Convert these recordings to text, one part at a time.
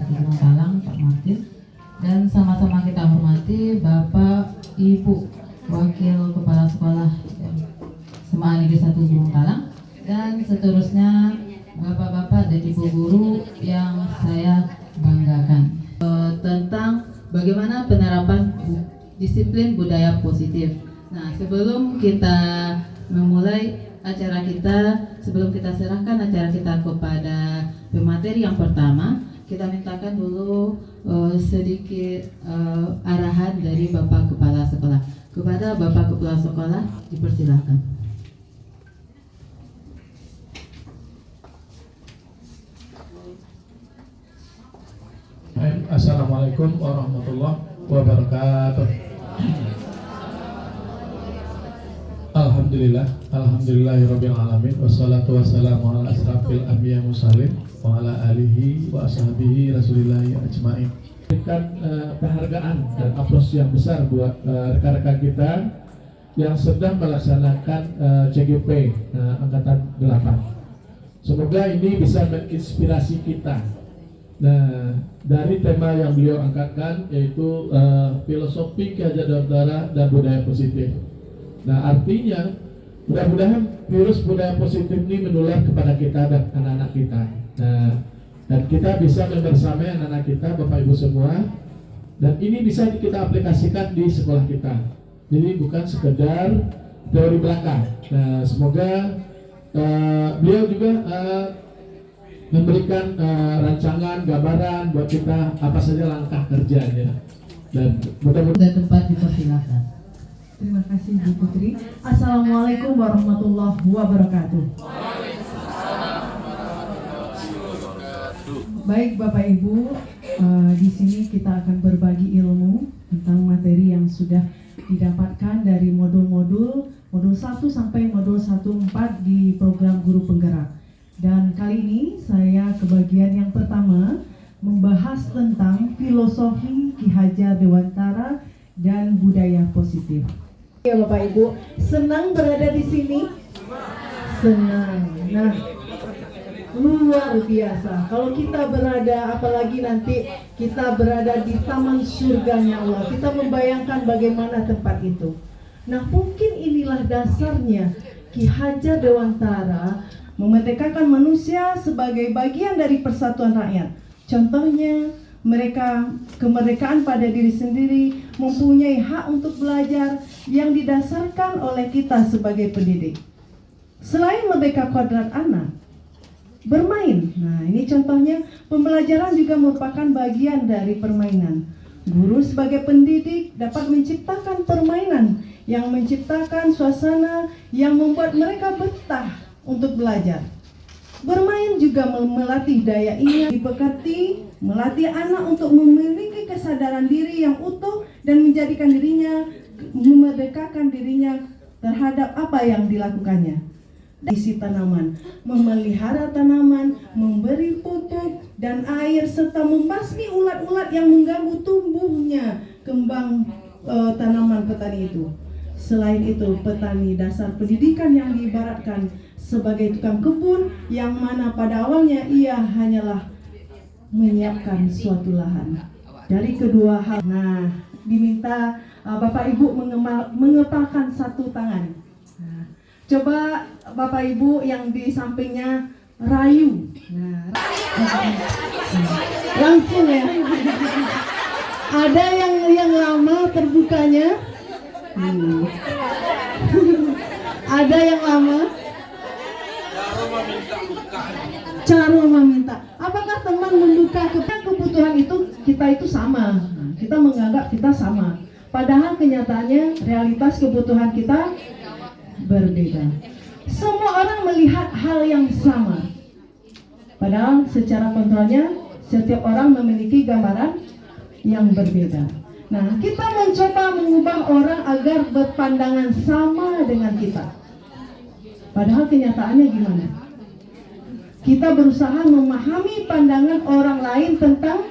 Gunung Talang, Pak Martin, dan sama-sama kita hormati Bapak Ibu Wakil Kepala Sekolah SMA Negeri 1 Gunung Talang, dan seterusnya Bapak-bapak dan Ibu guru yang saya banggakan. Tentang bagaimana penerapan disiplin budaya positif. Nah, sebelum kita memulai acara kita, sebelum kita serahkan acara kita kepada pemateri yang pertama, kita mintakan dulu sedikit arahan dari Bapak Kepala Sekolah. Kepada Bapak Kepala Sekolah, dipersilakan. Assalamualaikum warahmatullahi wabarakatuh. Alhamdulillahirabbil alamin, wassalatu wassalamu ala asrafil anbiya mursalin wa ala alihi wa ashabihi rasulillahi ajmain. Berikan penghargaan dan aplaus yang besar buat rekan-rekan kita yang sedang melaksanakan CGP angkatan 8. Semoga ini bisa menginspirasi kita. Nah, dari tema yang beliau angkatkan yaitu filosofi Ki Hajar Dewantara dan budaya positif. Nah, artinya mudah-mudahan virus budaya positif ini menular kepada kita dan anak-anak kita. Nah, dan kita bisa membersamai anak-anak kita, Bapak Ibu semua, dan ini bisa kita aplikasikan di sekolah kita. Jadi bukan sekedar teori belaka. Nah, semoga beliau juga memberikan rancangan, gambaran buat kita apa saja langkah kerjanya, dan mudah-mudahan tempat dipersilakan. Terima kasih Bu Putri. Assalamualaikum warahmatullahi wabarakatuh. Baik Bapak Ibu, di sini kita akan berbagi ilmu tentang materi yang sudah didapatkan dari modul 1 sampai modul 1-4 di program Guru Penggerak. Dan kali ini saya ke bagian yang pertama, membahas tentang filosofi Ki Hajar Dewantara dan budaya positif. Ya Bapak Ibu, senang berada di sini? Senang. Nah, luar biasa. Kalau kita berada, apalagi nanti kita berada di taman surganya Allah, kita membayangkan bagaimana tempat itu. Nah, mungkin inilah dasarnya Ki Hajar Dewantara memerdekakan manusia sebagai bagian dari persatuan rakyat. Contohnya, mereka kemerdekaan pada diri sendiri, mempunyai hak untuk belajar yang didasarkan oleh kita sebagai pendidik. Selain merdeka kodrat anak, bermain. Nah, ini contohnya, pembelajaran juga merupakan bagian dari permainan. Guru sebagai pendidik dapat menciptakan permainan yang menciptakan suasana yang membuat mereka betah untuk belajar. Bermain juga melatih daya ingat, dibekati, melatih anak untuk memiliki kesadaran diri yang utuh dan menjadikan dirinya, memerdekakan dirinya terhadap apa yang dilakukannya. Isi tanaman, memelihara tanaman, memberi pupuk dan air, serta membasmi ulat-ulat yang mengganggu tumbuhnya kembang tanaman petani itu. Selain itu, petani dasar pendidikan yang diibaratkan sebagai tukang kebun yang mana pada awalnya ia hanyalah menyiapkan suatu lahan. Dari kedua hal, nah, diminta Bapak Ibu mengepalkan satu tangan. Nah, coba Bapak Ibu yang di sampingnya rayu. Nah, langsung ya. Ada yang lama terbukanya. Ada yang lama. Cara meminta. Apakah teman membuka kebutuhan itu kita itu sama? Kita menganggap kita sama. Padahal kenyataannya realitas kebutuhan kita berbeda. Semua orang melihat hal yang sama. Padahal secara kontrolnya setiap orang memiliki gambaran yang berbeda. Nah, kita mencoba mengubah orang agar berpandangan sama dengan kita. Padahal kenyataannya gimana? Kita berusaha memahami pandangan orang lain tentang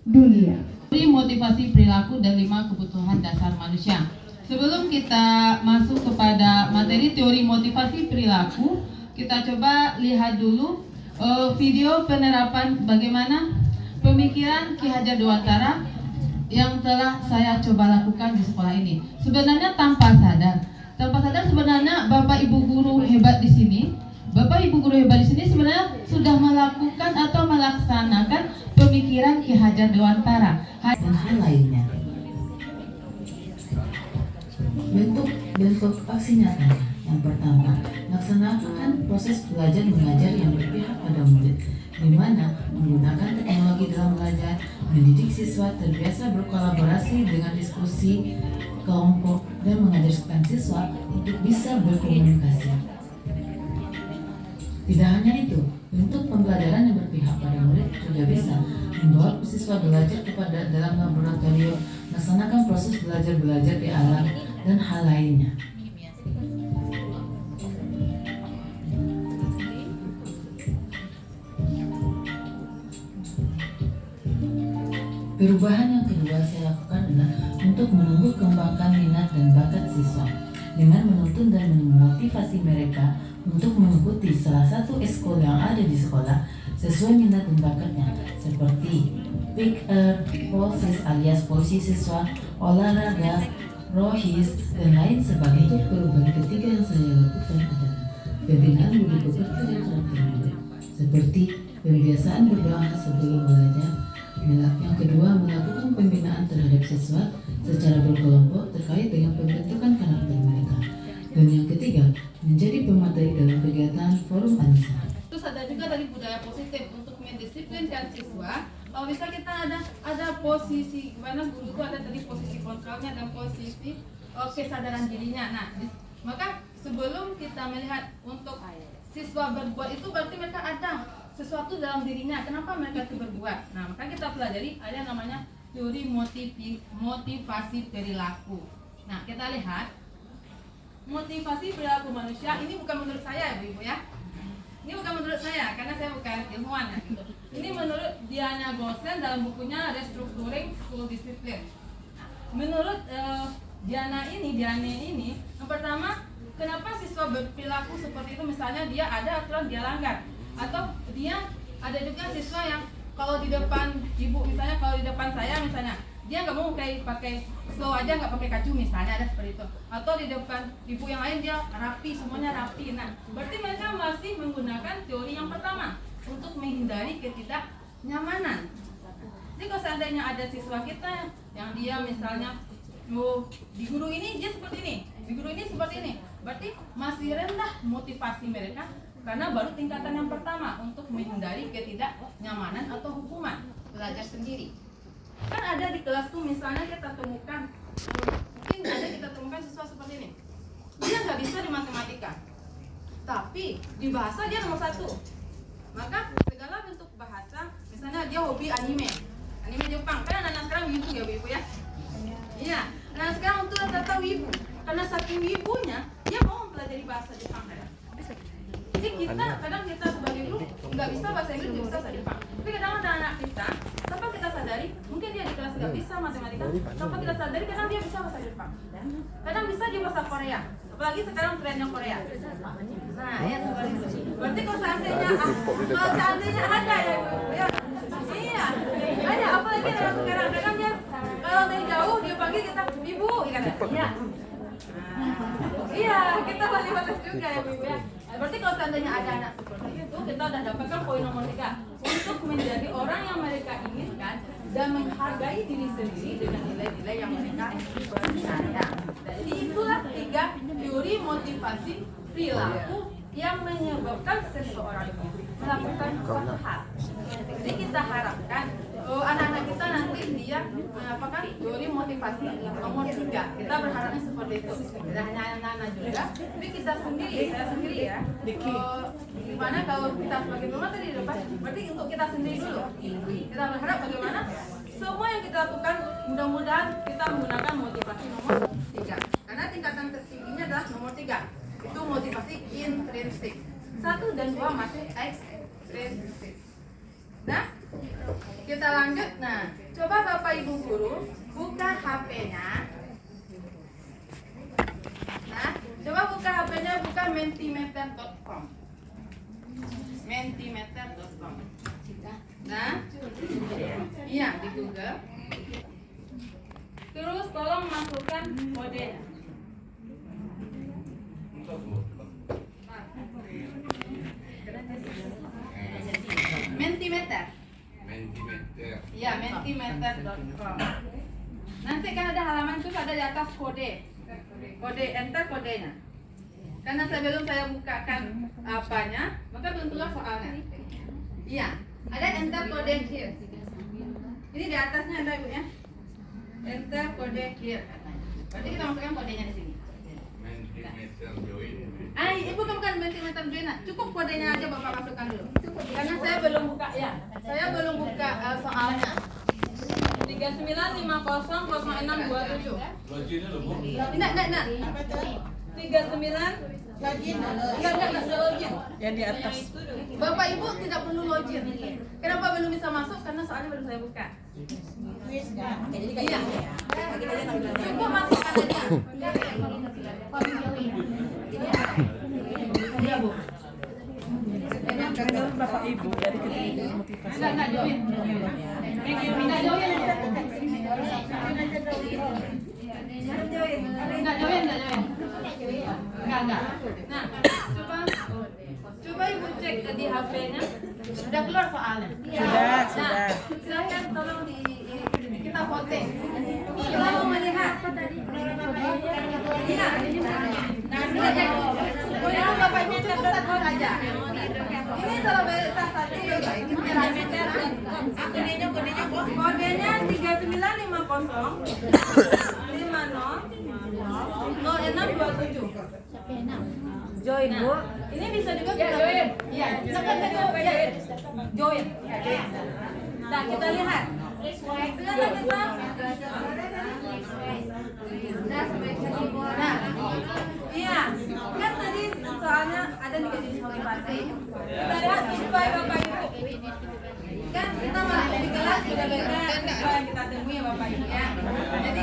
dunia. Motivasi perilaku dan 5 kebutuhan dasar manusia. Sebelum kita masuk kepada materi teori motivasi perilaku, kita coba lihat dulu video penerapan bagaimana pemikiran Ki Hajar Dewantara yang telah saya coba lakukan di sekolah ini. Sebenarnya tanpa sadar sebenarnya Bapak Ibu guru hebat di sini, sebenarnya sudah melakukan atau melaksanakan pemikiran Ki Hajar Dewantara dan hal lainnya. Bentuk aksi nyatanya. Yang pertama, melaksanakan proses belajar mengajar yang berpihak pada murid, di mana menggunakan teknologi dalam belajar, mendidik siswa terbiasa berkolaborasi dengan diskusi kelompok dan mengajarkan siswa untuk bisa berkomunikasi. Tidak hanya itu, bentuk pembelajaran yang berpihak pada murid juga bisa membawa siswa belajar kepada dalam laboratorium, melaksanakan proses belajar di alam, dan hal lainnya. Perubahan yang kedua saya lakukan adalah untuk menumbuh kembangkan minat dan bakat siswa dengan menuntun dan memotivasi mereka untuk mengikuti salah satu eskul yang ada di sekolah sesuai minat dan bakatnya, seperti Polsis alias polisi siswa, olahraga, rohis, dan lain sebagainya. Perubahan ketiga yang saya lakukan adalah pembinaan budi pekerti dan karakter murid, seperti pembiasaan berdoa sebelum belajar. Yang kedua, melakukan pembinaan terhadap siswa secara berkelompok terkait dengan pembentukan karakter mereka. Dan yang ketiga, menjadi pemateri dalam kegiatan forum Anissa. Terus ada juga dari budaya positif untuk mendisiplinkan siswa. Kalau misalnya kita ada posisi mana guru itu ada tadi posisi kontrolnya dan posisi kesadaran dirinya. Nah, maka sebelum kita melihat untuk siswa berbuat itu berarti mereka ada sesuatu dalam dirinya. Kenapa mereka itu berbuat? Nah, maka kita pelajari ada yang namanya teori motivasi perilaku. Nah, kita lihat motivasi perilaku manusia ini bukan menurut saya ya, Ibu ya. Ini bukan menurut saya karena saya bukan ilmuwan ya, gitu. Ini menurut Diana Gosen dalam bukunya Restructuring School Discipline. Nah, menurut Diana ini yang pertama, kenapa siswa berperilaku seperti itu? Misalnya dia ada aturan dia langgar, atau dia ada juga siswa yang kalau di depan ibu misalnya, kalau di depan saya misalnya dia nggak mau pakai slow aja, nggak pakai kacu misalnya, ada seperti itu. Atau di depan ibu yang lain dia rapi, semuanya rapi. Nah, berarti mereka masih menggunakan teori yang pertama untuk menghindari ketidaknyamanan. Jadi kalau seandainya ada siswa kita yang dia misalnya di guru ini dia seperti ini, di guru ini seperti ini, berarti masih rendah motivasi mereka karena baru tingkatan yang pertama untuk menghindari ketidaknyamanan atau hukuman belajar sendiri. Kan ada di kelas tuh misalnya kita temukan, mungkin ada kita temukan siswa seperti ini, dia nggak bisa di matematika, tapi di bahasa dia nomor 1. Maka segala bentuk bahasa, misalnya dia hobi anime Jepang, kan anak-anak sekarang wibu ya Bu ya. Iya, anak sekarang untuk rata-rata wibu, karena saking wibunya dia mau mempelajari bahasa Jepang. Jadi kadang kita sebagai guru nggak bisa bahasa Inggris, nggak bisa bahasa Jepang. Tapi kadang ada anak kita, tanpa kita sadari, mungkin dia di kelas nggak bisa matematika, tanpa kita sadari kadang dia bisa bahasa Jepang, kadang bisa dia bahasa Korea, apalagi sekarang trennya Korea. Nah, ya seperti itu. Berarti kalau seandainya ada ya, iya, ada. Apalagi anak sekarang kadang dia kalau dari jauh dia panggil kita ibu, iya. Iya, kita balas juga ya Bu ya. Berarti kalau seandainya ada anak seperti itu, kita udah dapatkan poin nomor 3 untuk menjadi orang yang mereka inginkan dan menghargai diri sendiri dengan nilai-nilai yang mereka percaya. Jadi itulah 3 teori motivasi perilaku yang menyebabkan seseorang itu melakukan suatu hal. Jadi kita harapkan anak-anak kita nanti dia apakah teori motivasi nomor 3. Kita berharapnya seperti itu. Tidak hanya anak-anak juga, tapi kita sendiri, saya sendiri ya. Gimana kalau kita sebagai mama tadi di depan, berarti untuk kita sendiri dulu. Kita berharap bagaimana semua yang kita lakukan mudah-mudahan kita menggunakan motivasi nomor 3. Karena tingkatan tertingginya adalah nomor 3. Itu motivasi intrinsik. 1 dan 2 masih ekstrinsik. Nah, kita lanjut. Nah, coba Bapak Ibu guru buka HP-nya. Nah, coba buka HP-nya, buka mentimeter.com. Mentimeter.com. Nah, Iya, di Google. Terus tolong masukkan kodenya. Mentimeter. Iya, mentimeter.com. Nanti kan ada halaman terus ada di atas kode. Kode enter kodenya. Karena sebelum saya bukakan apanya, maka belum keluar soalnya. Iya, ada enter kode here. Ini di atasnya ada Ibu ya. Enter kode here. Berarti kita masukkan kodenya di sini. Ibu bukan mentimeter join, cukup kodenya aja Bapak masukkan dulu. Karena saya belum buka ya. Saya belum buka soalnya. 39500627. Enggak. 39 login. Enggak login. Yang di atas. Bapak Ibu tidak perlu login. Kenapa belum bisa masuk? Karena soalnya belum saya buka. Iya. Coba masukkan aja. Iya, Bu. Bapak Ibu dari ketiga motivasi. Enggak join. Enggak join. Enggak. Nah, coba Ibu cek di HP-nya. Sudah keluar soalnya. Sudah. Silakan tolong kita voting. Kita mau melihat. Iya. Nah, Bapak Ibu cukup satu saja. Ini kalau bahasa satu kodenya 3950500627. Join Bu. Ini bisa juga kita join. Iya, tekan join. Nah, kita lihat. Nah, iya, kan tadi soalnya ada 3 jenis motivasi. Kita lihat supaya Bapak Ibu. Kan kita masih di kelas juga beda siswa yang kita temui ya Bapak Ibu ya. Jadi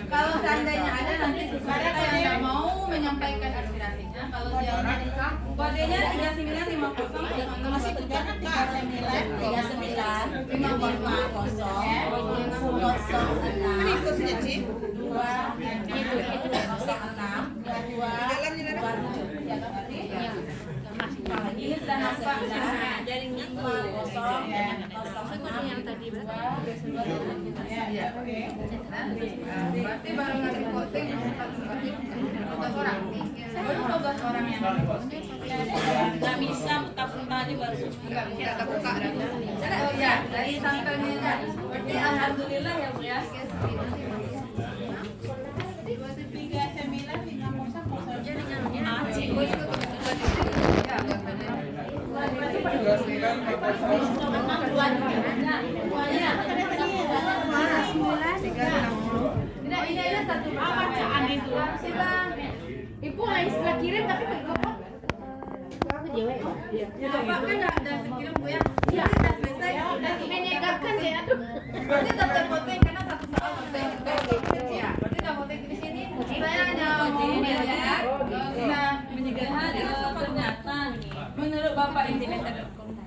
kalau seandainya ada nanti siswa kita yang nggak mau menyampaikan aspirasinya, kalau dia kodenya 3950 masih bukan 3950 ini sudah nampak jaring 50 yang tadi berarti baru ngasih voting 12 orang. Baru 12 orang yang nggak bisa buka-buka aja baru nggak bisa buka. Oh ya, dari sampelnya aja. Berarti alhamdulillah ya Bu ya. Ini ada satu bacaan itu. Ibu lain setelah kirim tapi ke Bapak. Ya Bapak kan udah kirim Bu ya. Iya, sudah selesai. Menyegarkan ya. Berarti daftar voting karena satu soal selesai. Ya, berarti daftar voting di sini. Saya hanya mau melihat menyegarkan ternyata menurut Bapak Ibu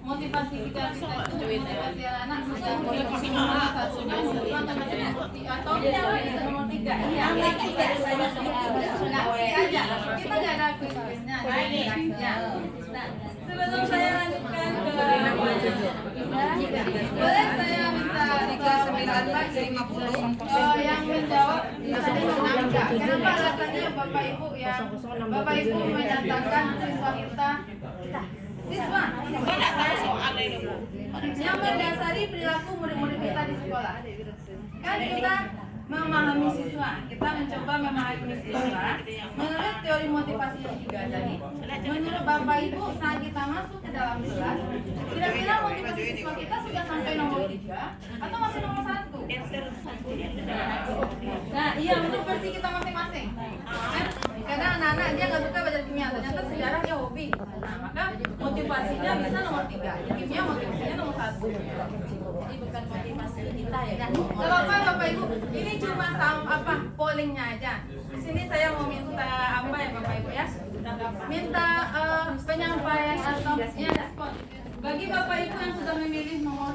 motivasi kita motivasi anak sudah motivasi atau nomor 3 iya aja kita nggak ada kuis-kuisnya. Nah, sebelum saya lanjutkan ke boleh saya minta 3950 yang menjawab kenapa alasannya Bapak Ibu ya Bapak Ibu menyatakan siswa kita siswa yang mendasari perilaku murid-murid kita di sekolah. Kan kita memahami siswa, kita mencoba memahami siswa menurut teori motivasi yang 3 tadi. Menurut Bapak Ibu saat kita masuk ke dalam kelas, kira-kira motivasi siswa kita sudah sampai nomor 3 atau masih nomor 1? Nah, iya menurut versi kita masing-masing. Karena anak-anak dia nggak suka belajar kimia, ternyata sejarah dia hobi. Nah, maka motivasinya bisa nomor 3, kimia motivasinya nomor 1. Jadi bukan motivasi kita ya. Gak apa-apa Bapak Ibu, ini cuma pollingnya aja. Di sini saya mau minta apa ya Bapak Ibu ya? Minta penyampaian atau respon bagi Bapak Ibu yang sudah memilih nomor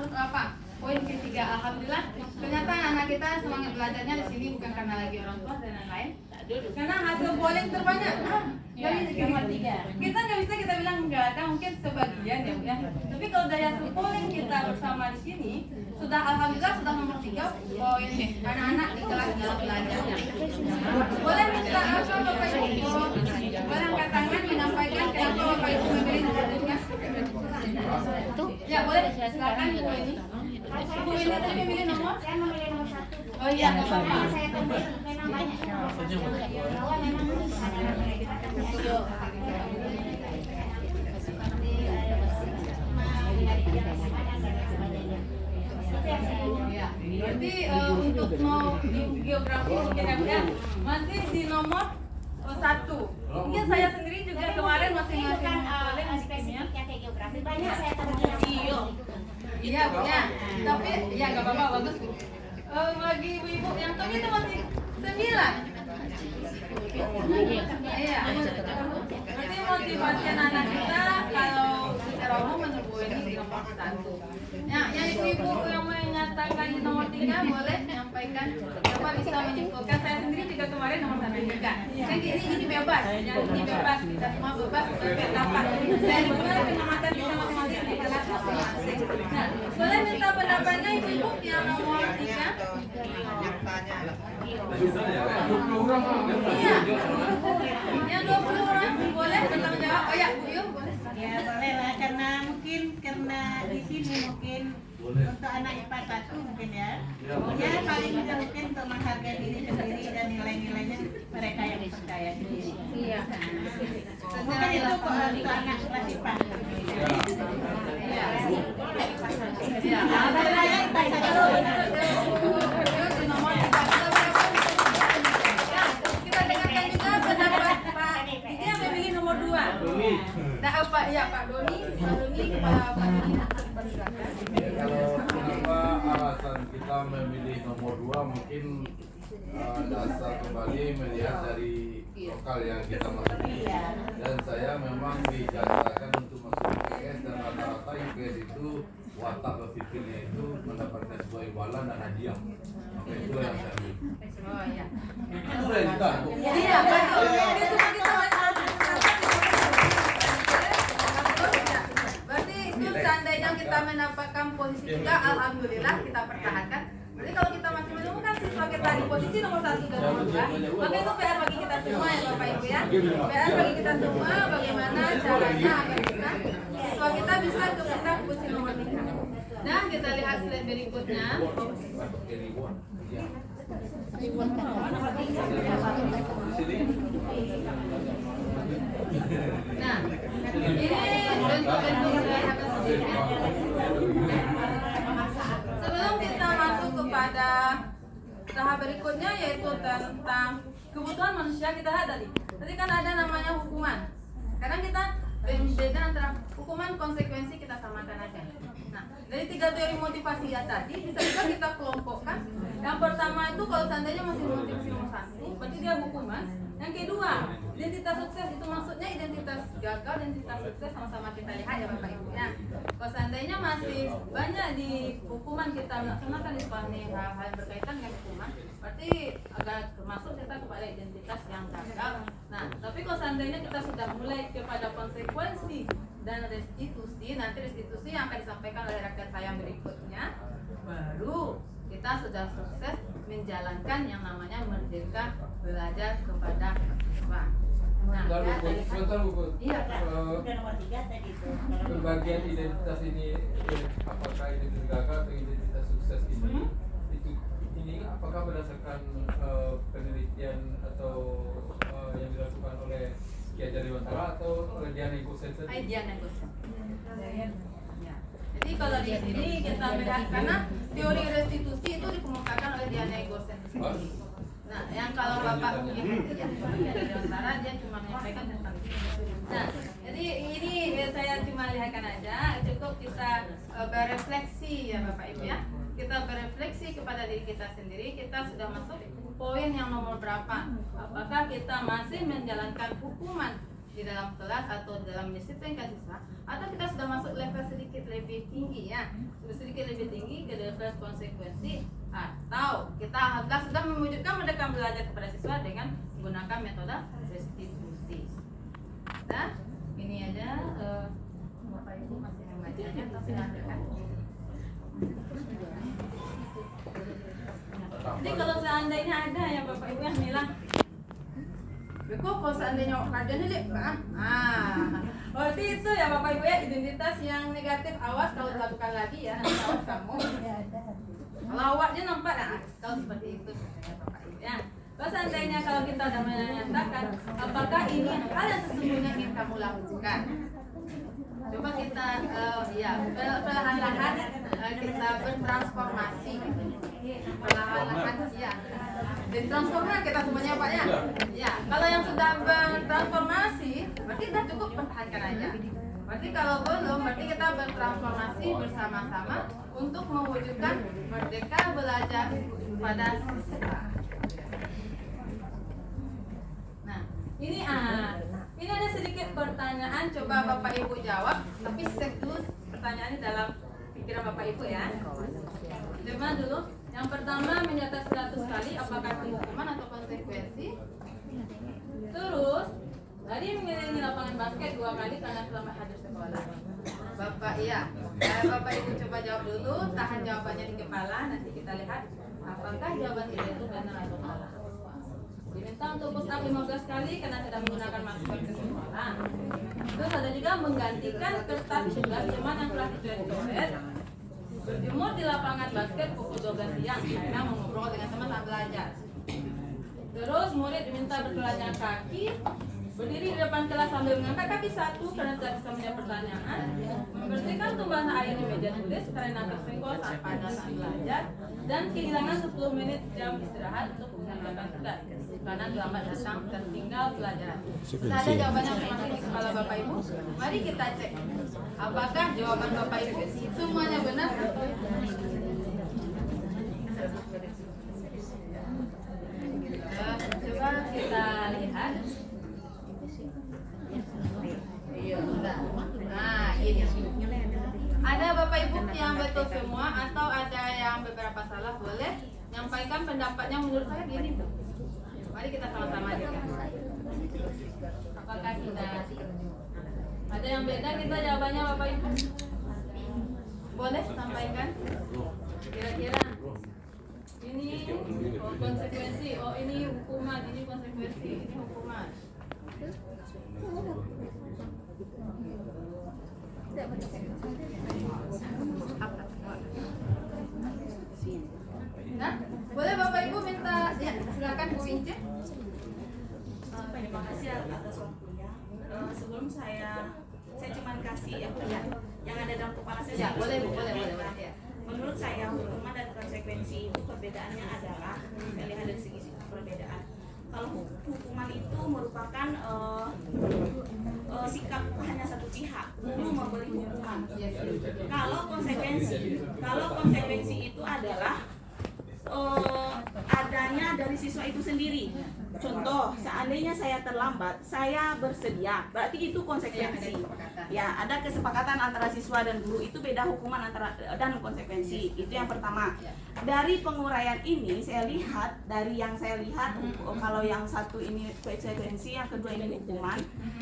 poin ketiga. Ya, alhamdulillah. Ternyata anak kita semangat belajarnya di sini bukan karena lagi orang tua dan lain-lain. Karena hasil polling terbanyak dari nomor 3. Kita nggak bisa kita bilang nggak ada, mungkin sebagian ya, Bu ya. Tapi kalau dari hasil polling kita bersama di sini sudah alhamdulillah sudah nomor 3 poin anak-anak di kelas dalam belajarnya. Boleh minta apa Bapak Ibu? Boleh angkat tangan menyampaikan kenapa Bapak Ibu memilih nomor 3? Ya boleh, silakan Bu ini. Bu ini tadi memilih nomor? Saya memilih nomor 1. Oh iya, nggak apa-apa. Saya tunggu namanya. Bahwa memang Ya, berarti untuk mau di geografi mungkin ya Bu ya, masih di nomor 1. Mungkin saya sendiri juga kemarin masih bukan polling di kimia. spesifiknya kayak geografi banyak saya temukan. Iya Bu ya, tapi ya nggak apa-apa, bagus Bu. Bagi ibu-ibu yang tadi itu masih 9. Iya. Berarti motivasi anak kita kalau secara umum menurut Bu ini di nomor 1. Ya, yang ibu-ibu yang menyatakan di nomor 3 boleh menyampaikan Bapak bisa menyimpulkan. Saya sendiri juga kemarin nomor 1 juga. Kan ini bebas, yang ini bebas, kita semua bebas berpendapat. Saya sebenarnya pengamatan kita masing-masing di kelas masing-masing. Nah, boleh minta pendapatnya ibu-ibu yang nomor 3? Iya. Yang 20 orang boleh bertanggung jawab. Oh ya, Bu Yul boleh. Ya boleh lah, karena di sini mungkin untuk anak IPA 1 mungkin ya. Ya paling tidak mungkin untuk menghargai diri sendiri dan nilai-nilainya mereka yang percaya diri. Iya. Mungkin itu untuk anak kelas IPA. Iya. Iya. Saya IPA 1. Di nomor 3. Kita dengarkan juga pendapat Pak Didi yang memilih nomor 2. Nah, Pak Doni, Pak Didi. Kalau kenapa alasan kita memilih nomor 2 mungkin dasar kembali melihat dari lokal yang kita masuki. Dan saya memang dijanjikan untuk masuk UPS dan rata-rata UPS itu watak berpikirnya itu mendapatkan sebuah imbalan dan hadiah. Maka itu yang saya ambil. Oh iya. Itu udah ditahu. Iya, betul. Ini cuma kita berarti itu seandainya kita mendapatkan posisi 3, alhamdulillah kita pertahankan. Jadi kalau kita masih menemukan siswa kita di posisi nomor 1 dan nomor 2, maka itu PR bagi kita semua ya Bapak Ibu ya. PR bagi kita semua bagaimana caranya agar siswa kita bisa kepindah posisi nomor 3. Nah, kita lihat slide berikutnya. Nah, ini bentuk-bentuk sebelum kita masuk kepada tahap berikutnya yaitu tentang kebutuhan manusia, kita lihat tadi. Tadi kan ada namanya hukuman. Sekarang kita beda antara hukuman konsekuensi kita samakan aja. Nah, dari 3 teori motivasi ya tadi bisa juga kita kelompokkan. Yang pertama itu kalau seandainya masih motivasi nomor 1, berarti dia hukuman. Yang kedua, identitas sukses itu maksudnya identitas gagal, identitas sukses sama-sama kita lihat ya Bapak Ibu ya. Kalau seandainya masih banyak di hukuman kita melaksanakan di sekolah ini hal-hal yang berkaitan dengan hukuman, berarti agak termasuk kita kepada identitas yang gagal. Nah, tapi kalau seandainya kita sudah mulai kepada konsekuensi dan restitusi, nanti restitusi yang akan disampaikan oleh rakyat saya berikutnya, baru kita sudah sukses menjalankan yang namanya merdeka belajar kepada siswa. Nah, ya, iya, Udah nomor 3 tadi itu. Pembagian identitas ini, apakah identitas gagal atau identitas sukses ini, ini apakah berdasarkan penelitian atau yang dilakukan oleh Ki Hajar Dewantara atau oleh Diana Gosen sendiri? Diana Gosen. Ya. Jadi kalau di sini kita melihat karena teori restitusi itu dikemukakan oleh Diana Gosen sendiri. Nah, yang kalau Bapak Dewantara dia cuma menyampaikan tentang ini. Nah, jadi ini saya cuma lihatkan aja, cukup kita berefleksi ya Bapak Ibu ya. Kita berefleksi kepada diri kita sendiri, kita sudah masuk poin yang nomor berapa? Apakah kita masih menjalankan hukuman di dalam kelas atau dalam disiplin siswa, atau kita sudah masuk level sedikit lebih tinggi ya, sedikit lebih tinggi ke level konsekuensi, atau kita sudah mewujudkan merdeka belajar kepada siswa dengan menggunakan metode restitusi. Nah, ini aja Bapak Ibu masih membacanya atau silakan. Jadi kalau seandainya ada ya Bapak Ibu yang bilang, Beko kalau seandainya ada nih, berarti itu ya Bapak Ibu ya, identitas yang negatif, awas kalau dilakukan lagi ya, nanti awas kamu. Kalau awaknya nampak, nah kalau seperti itu ya Bapak Ibu ya. Kalau seandainya kalau kita sudah menyatakan, apakah ini hal yang sesungguhnya ingin kamu lakukan? Coba kita perlahan-lahan kita bertransformasi, perlahan-lahan ya. Dan transformasi kita semuanya Pak ya. Ya, kalau yang sudah bertransformasi, berarti kita cukup pertahankan aja. Berarti kalau belum, berarti kita bertransformasi bersama-sama untuk mewujudkan merdeka belajar pada siswa. Nah, ini ada sedikit pertanyaan, coba Bapak Ibu jawab, tapi save dulu pertanyaannya dalam pikiran Bapak Ibu ya. Coba dulu, yang pertama mencatat 100 kali, apakah itu hukuman atau konsekuensi? Terus, tadi mengelilingi lapangan basket 2 kali karena selama hadir sekolah. Bapak Bapak Ibu coba jawab dulu, tahan jawabannya di kepala, nanti kita lihat apakah jawaban itu benar atau salah. Diminta untuk push up 15 kali karena tidak menggunakan masker ke sekolah. Terus ada juga menggantikan kertas tugas teman yang telah dicoret, berjemur di lapangan basket pukul 12 siang karena mengobrol dengan teman saat belajar. Terus murid diminta bertelanjang kaki, berdiri di depan kelas sambil mengangkat kaki satu karena tidak bisa menjawab pertanyaan, membersihkan tumpahan air di meja tulis karena tersenggol saat pada saat belajar, dan kehilangan 10 menit jam istirahat untuk mengerjakan tugas karena terlambat datang tertinggal pelajaran. Sudah ada jawabannya masing-masing di kepala Bapak Ibu. Mari kita cek apakah jawaban Bapak Ibu semuanya benar atau coba kita lihat. Nah, ini ada Bapak Ibu yang betul semua atau ada yang beberapa salah, boleh nyampaikan pendapatnya menurut saya gini Bu. Mari kita sama-sama lihat. Apakah kita ada yang beda kita jawabannya Bapak Ibu? Boleh sampaikan kira-kira ini konsekuensi, ini hukuman, ini konsekuensi, ini hukuman. Nah, boleh Bapak Ibu minta ya, silakan Bu Ince. Terima kasih atas waktunya. Sebelum saya cuma kasih yang ada dalam kepala saya. Ya, boleh ya. Menurut saya hukuman dan konsekuensi itu perbedaannya adalah melihat dari segi perbedaan. Kalau hukuman itu merupakan sikap hanya satu pihak untuk memberi hukuman. Kalau konsekuensi itu adalah adanya dari siswa itu sendiri. Contoh, seandainya saya terlambat, saya bersedia, berarti itu konsekuensi. Ya, ada kesepakatan antara siswa dan guru, itu beda hukuman antara dan konsekuensi. Itu yang pertama. Dari penguraian ini saya lihat, kalau yang satu ini konsekuensi, yang kedua ini hukuman.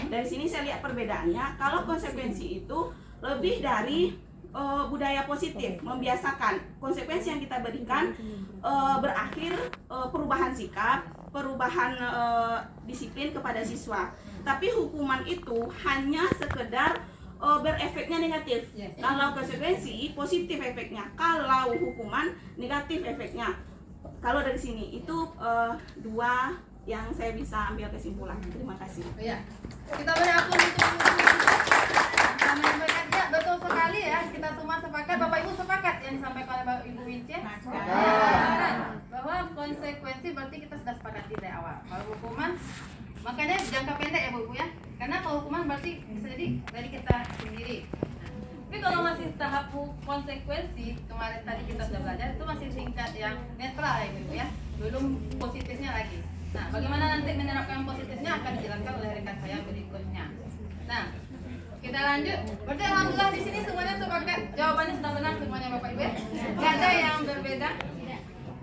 Dari sini saya lihat perbedaannya. Kalau konsekuensi itu lebih dari budaya positif, membiasakan konsekuensi yang kita berikan berakhir perubahan sikap, perubahan disiplin kepada siswa. Tapi hukuman itu hanya sekedar berefeknya negatif. Kalau konsekuensi positif efeknya, kalau hukuman negatif efeknya. Kalau dari sini itu dua yang saya bisa ambil kesimpulan. Terima kasih. Ya, kita beri aplaus untuk menyampaikan. Ya, betul sekali ya. Kita semua sepakat. Bapak Ibu sepakat yang disampaikan oleh Bapak Ibu Wince. Bahwa konsekuensi berarti kita sudah sepakat dari awal. Kalau hukuman, makanya jangka pendek ya Bu ya. Karena kalau hukuman berarti bisa jadi dari kita sendiri. Tapi kalau masih tahap konsekuensi, kemarin tadi kita sudah belajar itu masih tingkat yang netral ya Bu ya. Belum positifnya lagi. Nah, bagaimana nanti menerapkan positifnya akan dijelaskan oleh rekan saya berikutnya. Nah, kita lanjut. Berarti alhamdulillah di sini semuanya sepakat. Jawabannya sudah benar semuanya Bapak Ibu. Nggak ada yang berbeda.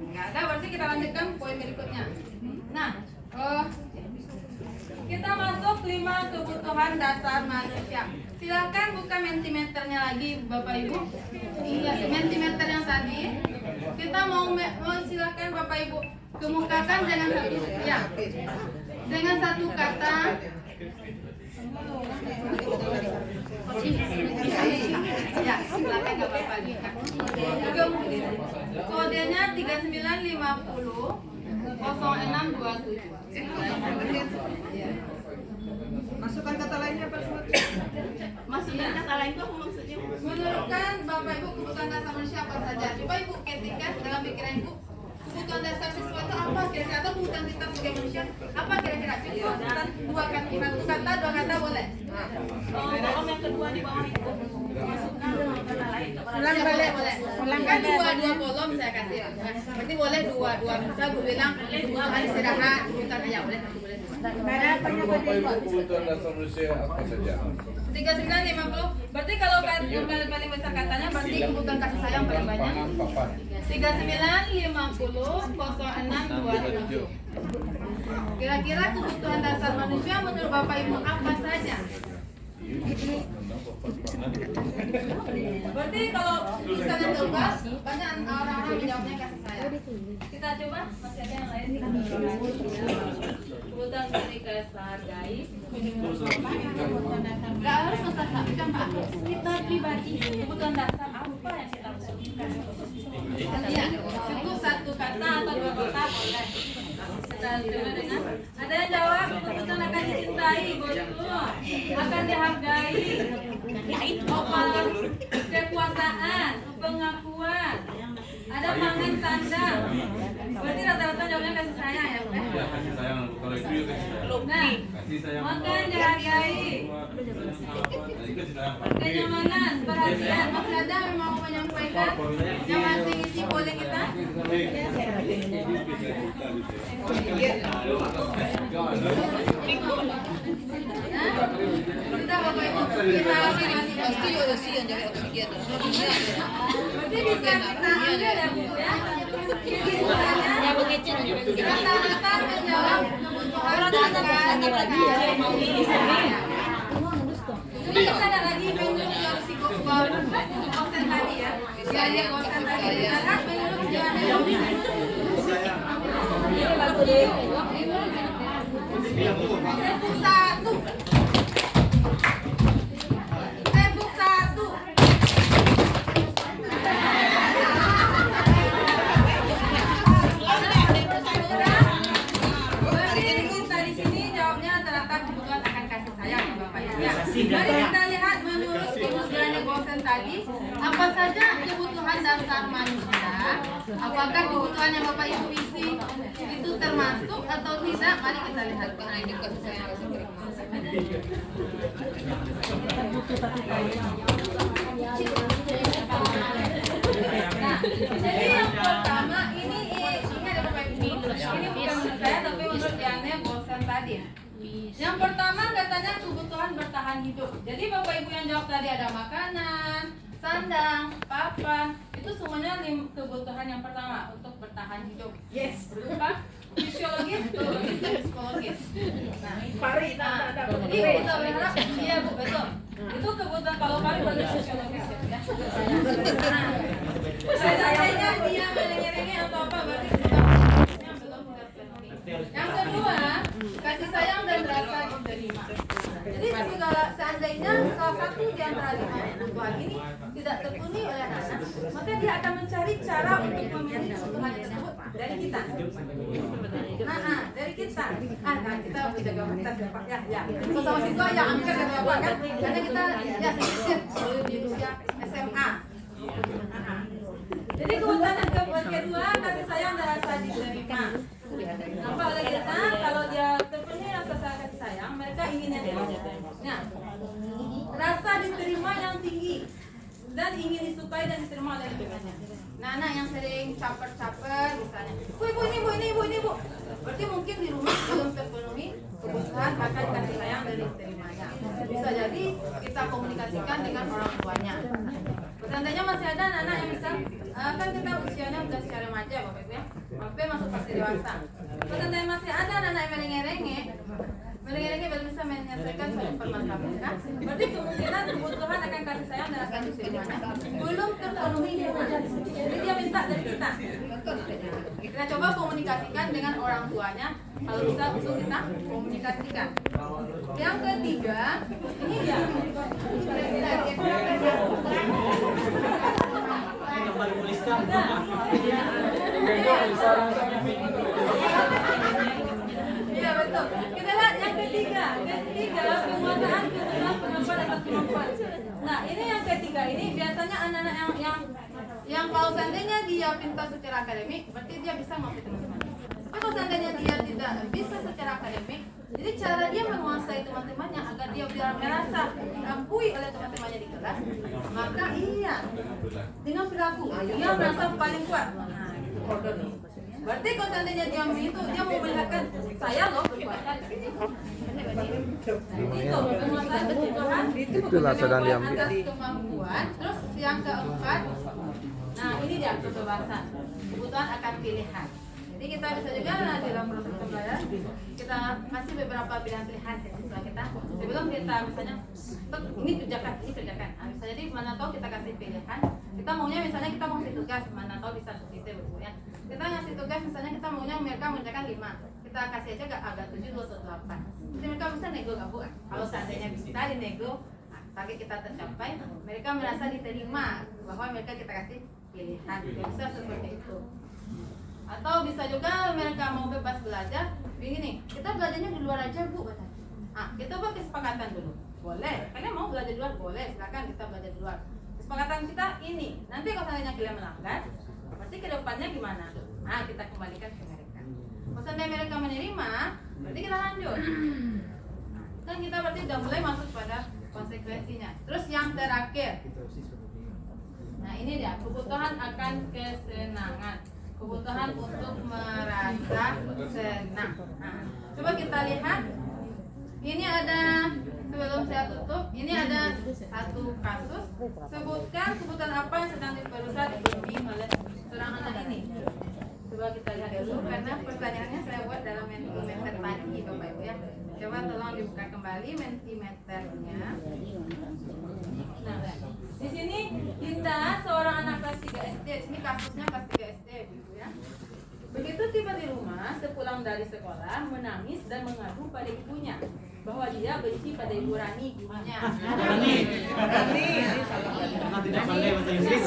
Nggak ada. Berarti kita lanjutkan poin berikutnya. Nah, kita masuk 5 kebutuhan dasar manusia. Silakan buka mentimeternya lagi Bapak Ibu. Iya, mentimeter yang tadi. Kita mau silakan Bapak Ibu kemukakan dengan satu kata. Ya, silakan nggak apa-apa. Kodenya 3950 0627. Masukkan kata lainnya apa semua? Masukkan kata lain itu maksudnya. Menurutkan Bapak Ibu kebutuhan dasar manusia apa saja? Coba Ibu ketikkan dalam pikiran Ibu. Kebutuhan dasar siswa itu apa kira-kira, atau kebutuhan kita sebagai manusia apa kira-kira? Cukup dua kata, satu kata, dua kata boleh. Kolom yang kedua di bawah itu. Masukkan kata lain. Boleh. Kan dua kolom saya kasih. Berarti boleh dua. Misal Bu bilang kebutuhan istirahat, kebutuhan ya boleh. Bapak Ibu kebutuhan dasar manusia apa saja? 3950. Berarti kalau yang paling besar katanya berarti kebutuhan kasih sayang paling banyak. 3950 0627. Kira-kira kebutuhan dasar manusia menurut Bapak Ibu apa saja? Berarti kalau misalnya tugas banyak orang-orang menjawabnya kasih sayang. Kita coba masih ada yang lain. Kebutuhan dasar guys. Gak harus masalah Pak. Kita pribadi kebutuhan dasar apa yang kita butuhkan? Iya, cukup satu kata atau dua kata boleh. Kita coba dengar. Ada yang jawab kebutuhan akan dicintai, betul. Akan dihargai. Kekuasaan, pengakuan. Ada pangan sandang. Berarti rata-rata jawabnya kasih sayang ya, Bu? Ya, kasih sayang. Kalau itu ya kasih sayang. Nah, Kasih sayang. makan dihargai. Kenyamanan, perhatian. Masih ada yang mau menyampaikan? Yang masih isi boleh kita? Kita Bapak Ibu, kita pasti yang jadi oksigen. Berarti bisa kita ambil ya Bu ya. Rata-rata menjawab kebutuhan dasar. Ini kita ada lagi menurut si konsen tadi ya. Dia konsen tadi. Kan menurut Tepuk satu. Tepuk satu. Berarti kita di sini jawabnya rata-rata kebutuhan akan kasih sayang ya Bapak Ibu. Ya. Mari kita lihat menurut kebutuhan gosen tadi apa saja kebutuhan dasar manusia. Apakah kebutuhan yang Bapak Ibu isi itu termasuk atau tidak? Mari kita lihat. Ini kasih sayang. Nah, jadi yang pertama ini ada Bapak Ibu. Ini bukan menurut saya tapi menurut Diane bosan tadi. Yang pertama katanya kebutuhan bertahan hidup. Jadi Bapak Ibu yang jawab tadi ada makanan, sandang, papan, itu semuanya kebutuhan yang pertama untuk bertahan hidup. Yes, betul Pak? Fisiologis, biologis, dan psikologis. Nah, jadi kita berharap iya Bu, betul. Itu kebutuhan kalau pari berarti fisiologis ya. Nah, seandainya dia merengek-rengek atau apa berarti kebutuhan belum terpenuhi. Yang kedua, kasih sayang dan rasa diterima. Jadi seandainya salah satu di antara 5 kebutuhan ini tidak terpenuhi oleh anak, maka dia akan mencari cara untuk memenuhi kebutuhan tersebut dari kita. Dari kita. Kita menjaga kita Pak ya. Sesama siswa yang angkat dan Bapak kan, karena kita ya sedikit di usia SMA. Jadi kebutuhan yang kedua kasih sayang dan rasa diterima. Nampak oleh kita kalau dia terpenuhi rasa kasih sayang, mereka ingin yang nah, rasa diterima yang tinggi dan ingin disukai dan diterima oleh lingkungannya. Nah, anak yang sering caper-caper misalnya, Bu, ini Bu. Berarti berarti mungkin di rumah belum terpenuhi kebutuhan akan kasih sayang dari terimanya. Bisa jadi kita komunikasikan dengan orang tuanya. Seandainya masih ada anak yang misal kan kita usianya udah secara remaja Bapak Ibu ya, sampai masuk fase dewasa. Seandainya masih ada anak yang merengek-rengek belum bisa menyelesaikan suatu permasalahan kan? Berarti kemungkinan kebutuhan akan kasih sayang dan akan diterimanya belum terpenuhi di rumah. Jadi dia minta dari kita. Kita coba komunikasikan dengan orang tuanya kalau bisa untuk kita komunikasikan. Yang ketiga, ini dia. Iya betul. Kita lihat yang ketiga. Penguasaan kebutuhan kemampuan atas kemampuan. Nah ini yang ketiga ini biasanya anak-anak yang kalau seandainya dia pintar secara akademik, berarti dia bisa mengerti teman-teman. Tapi kalau seandainya dia tidak bisa secara akademik, jadi cara dia menguasai teman-temannya agar dia biar merasa diakui oleh teman-temannya di kelas, maka iya dengan perilaku dia merasa paling kuat. Nah, gitu. Berarti kalau seandainya dia itu dia mau melihatkan saya loh berkuasa di sini. Itu penguasaan kebutuhan Itulah sedang diambil. atas kemampuan. Terus yang keempat, nah ini dia kebebasan. Kebutuhan akan pilihan. Jadi kita bisa juga dalam proses pembelajaran kita kasih beberapa pilihan-pilihan ke siswa kita sebelum kita misalnya ini kerjakan. Nah, bisa jadi mana tahu kita kasih pilihan. Kita maunya misalnya kita mau kasih tugas, mana tahu bisa seperti itu ya. Kita ngasih tugas misalnya kita maunya mereka mengerjakan 5. Kita kasih aja agak 7 atau 8. Jadi mereka bisa nego gak Bu? Kalau seandainya bisa dinego, target kita tercapai, mereka merasa diterima bahwa mereka kita kasih pilihan. Bisa seperti itu. Atau bisa juga mereka mau bebas belajar, begini, kita belajarnya di luar aja Bu, katanya. Kita buat kesepakatan dulu, boleh. Kalian mau belajar di luar, boleh. Silakan kita belajar di luar. Kesepakatan kita ini, nanti kalau seandainya kalian melanggar, berarti kedepannya gimana? Kita kembalikan ke mereka. Kalau seandainya mereka menerima, berarti kita lanjut. Kan kita berarti udah mulai masuk pada konsekuensinya. Terus yang terakhir, nah ini dia, kebutuhan akan kesenangan. Kebutuhan untuk merasa senang. Coba kita lihat. Ini ada, sebelum saya tutup, ini ada satu kasus. Sebutkan kebutuhan apa yang sedang dipenuhi oleh seorang anak ini. Coba kita lihat dulu, karena pertanyaannya saya buat dalam Mentimeter tadi, Bapak Ibu ya. Coba tolong dibuka kembali Mentimeternya. Nah, di sini kita seorang anak kelas 3 SD. Ini kasusnya kelas 3 SD, gitu ya. Begitu tiba di rumah, sepulang dari sekolah, menangis dan mengadu pada ibunya bahwa dia benci pada Ibu Rani, ibunya. Rani. Tidak pandai bahasa Inggris.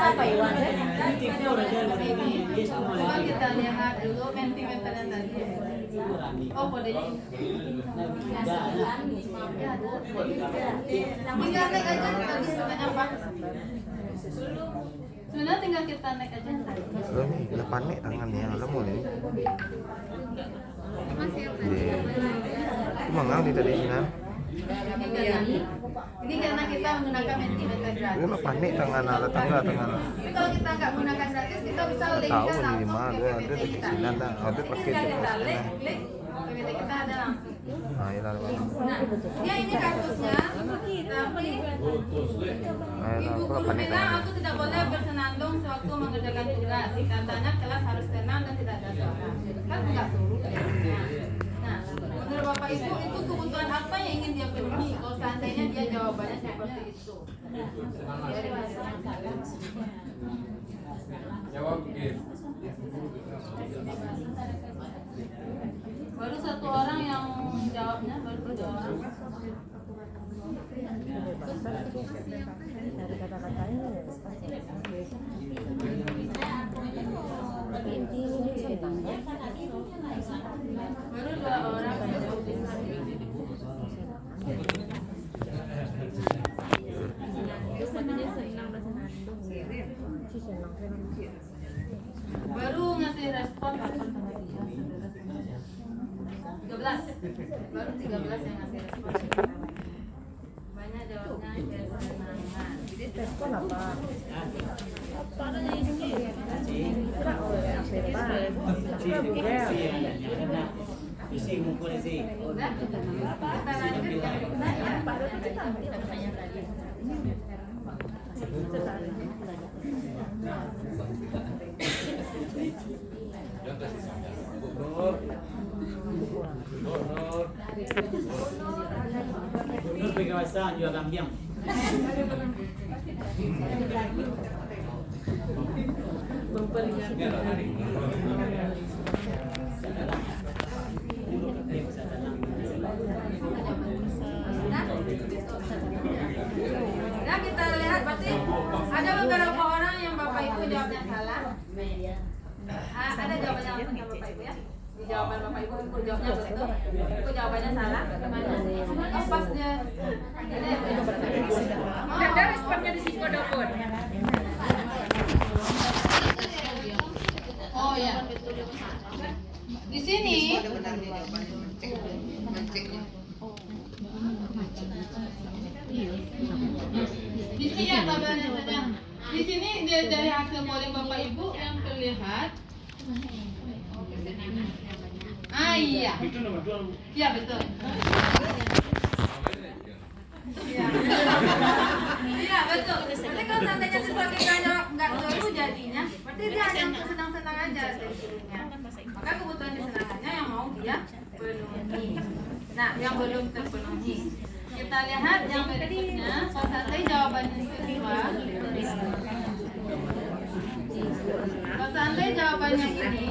Apa Iwan? Coba kita lihat dulu Mentimeternya tadi. Oh, kodenya tinggal naik aja tadi sebenarnya apa? Sebenarnya tinggal kita naik aja tadi. Lo nih, kena panik tangannya, lo mau nih. Mangang di tadi sini. Ini karena kita menggunakan Mentimeter gratis. Lo panik tangan ala tangga tangan. Tapi kalau kita nggak menggunakan gratis, kita bisa linkkan langsung ke PPT kita. Ada pakai Tinggal kita klik PPT kita ada langsung. Nah, Ya ini kasusnya, tapi ibu guru bilang aku tidak boleh bersenandung sewaktu mengerjakan tugas. Katanya kelas harus tenang dan tidak ada suara. Kan nggak suruh. Nah, menurut Bapak Ibu itu kebutuhan apa yang ingin dia penuhi? Kalau seandainya dia jawabannya seperti itu. Jawab Baru satu orang yang jawabnya, baru 2 orang. Baru 2 orang. Baru ngasih respon 13. Baru 13 yang ngasih respon. jawabannya kesenangan. Udah, kita lanjut yang Gubernur pengawasan jual kambing. Nah, kita lihat berarti ada beberapa orang yang Bapak Ibu jawabnya salah. Ada jawabannya langsung ya Bapak Ibu ya. Di jawaban Bapak Ibu jawabnya betul. Ibu jawabannya salah. Gimana? Oh, pas dia. Ada responnya di Psikodopon. Oh ya. Di sini di sini ya tabelnya saja. Di sini dari hasil polling Bapak Ibu yang terlihat. Iya. Itu nomor 2. Iya betul. Iya. Iya betul. Berarti kalau seandainya siswa kita nggak seru jadinya, berarti dia hanya untuk senang-senang aja disuruhnya. Maka kebutuhan kesenangannya yang mau dia penuhi. Nah, yang belum terpenuhi. Kita lihat yang berikutnya. Kalau seandainya jawabannya siswa, kalau seandainya jawabannya ini.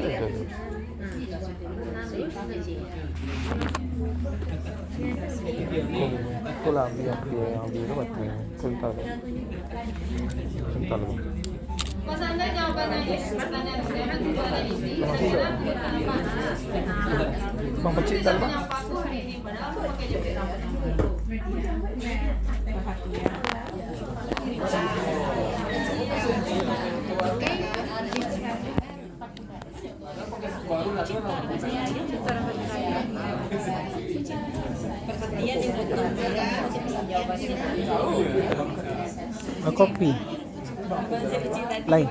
Itulah biar dia yang dirawat sebentar. Kalau seandainya jawabannya ini, pertanyaan saya jawabannya ini, kira-kira kebutuhan apa? Bang Pecik Bisa dah, Bang. menyapa aku hari ini, padahal aku pakai jepit rambut yang baru. Kopi lain.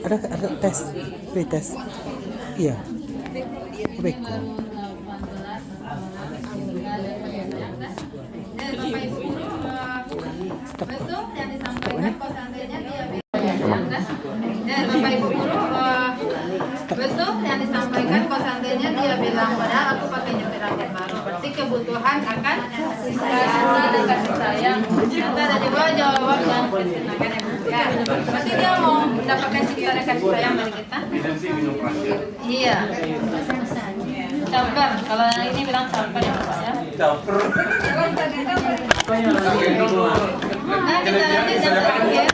Ada tes, tes. Iya. Baik. Betul yang disampaikan kalau seandainya dia Bapak Ibu guru, betul yang disampaikan kalau seandainya dia bilang padahal aku pakai jepit rambut baru, berarti kebutuhan akan kasih sayang. Kita ada juga jawab yang kesenangan yang bukan. Berarti dia mau mendapatkan cinta dan kasih sayang dari kita. Iya. Caper, kalau yang ini bilang caper ya Bapak ya. Caper. Nah, kita lanjut yang terakhir.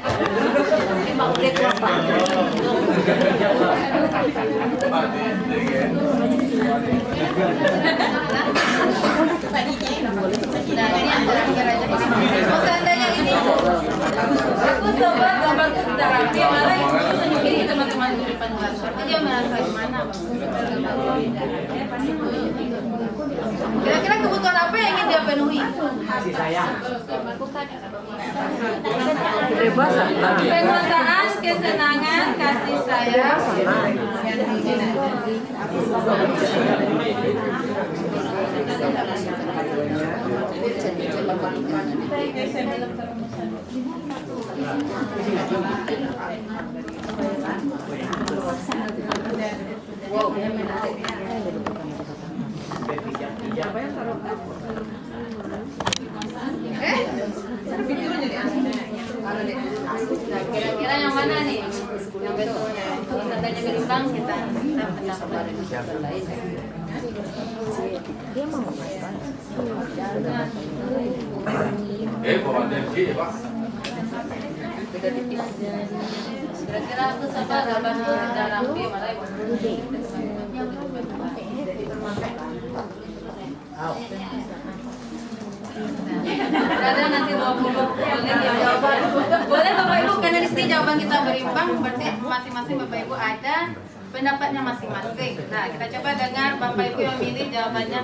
Nah, ini yang terakhir aja. Kalau seandainya ini, aku coba gambarku di terapi, malah itu tunjukin ke teman-teman di depan kelas. Dia merasa gimana? Kira-kira kebutuhan apa yang ingin dia penuhi? Kasih sayang. Perasaan, kesenangan, kasih sayang. Kira-kira yang mana nih? Yang betul. Kalau seandainya berimbang kita pendapat dari masyarakat lain. Dia mau Bawa dari sini, Pak. Beda tipis. Kira-kira aku sama gambar tuh dalam game malah Ada nanti 20 boleh ya jawaban. Boleh Bapak Ibu, karena di sini jawaban kita berimbang, berarti masing-masing Bapak Ibu ada pendapatnya masing-masing. Nah, kita coba dengar Bapak Ibu yang milih jawabannya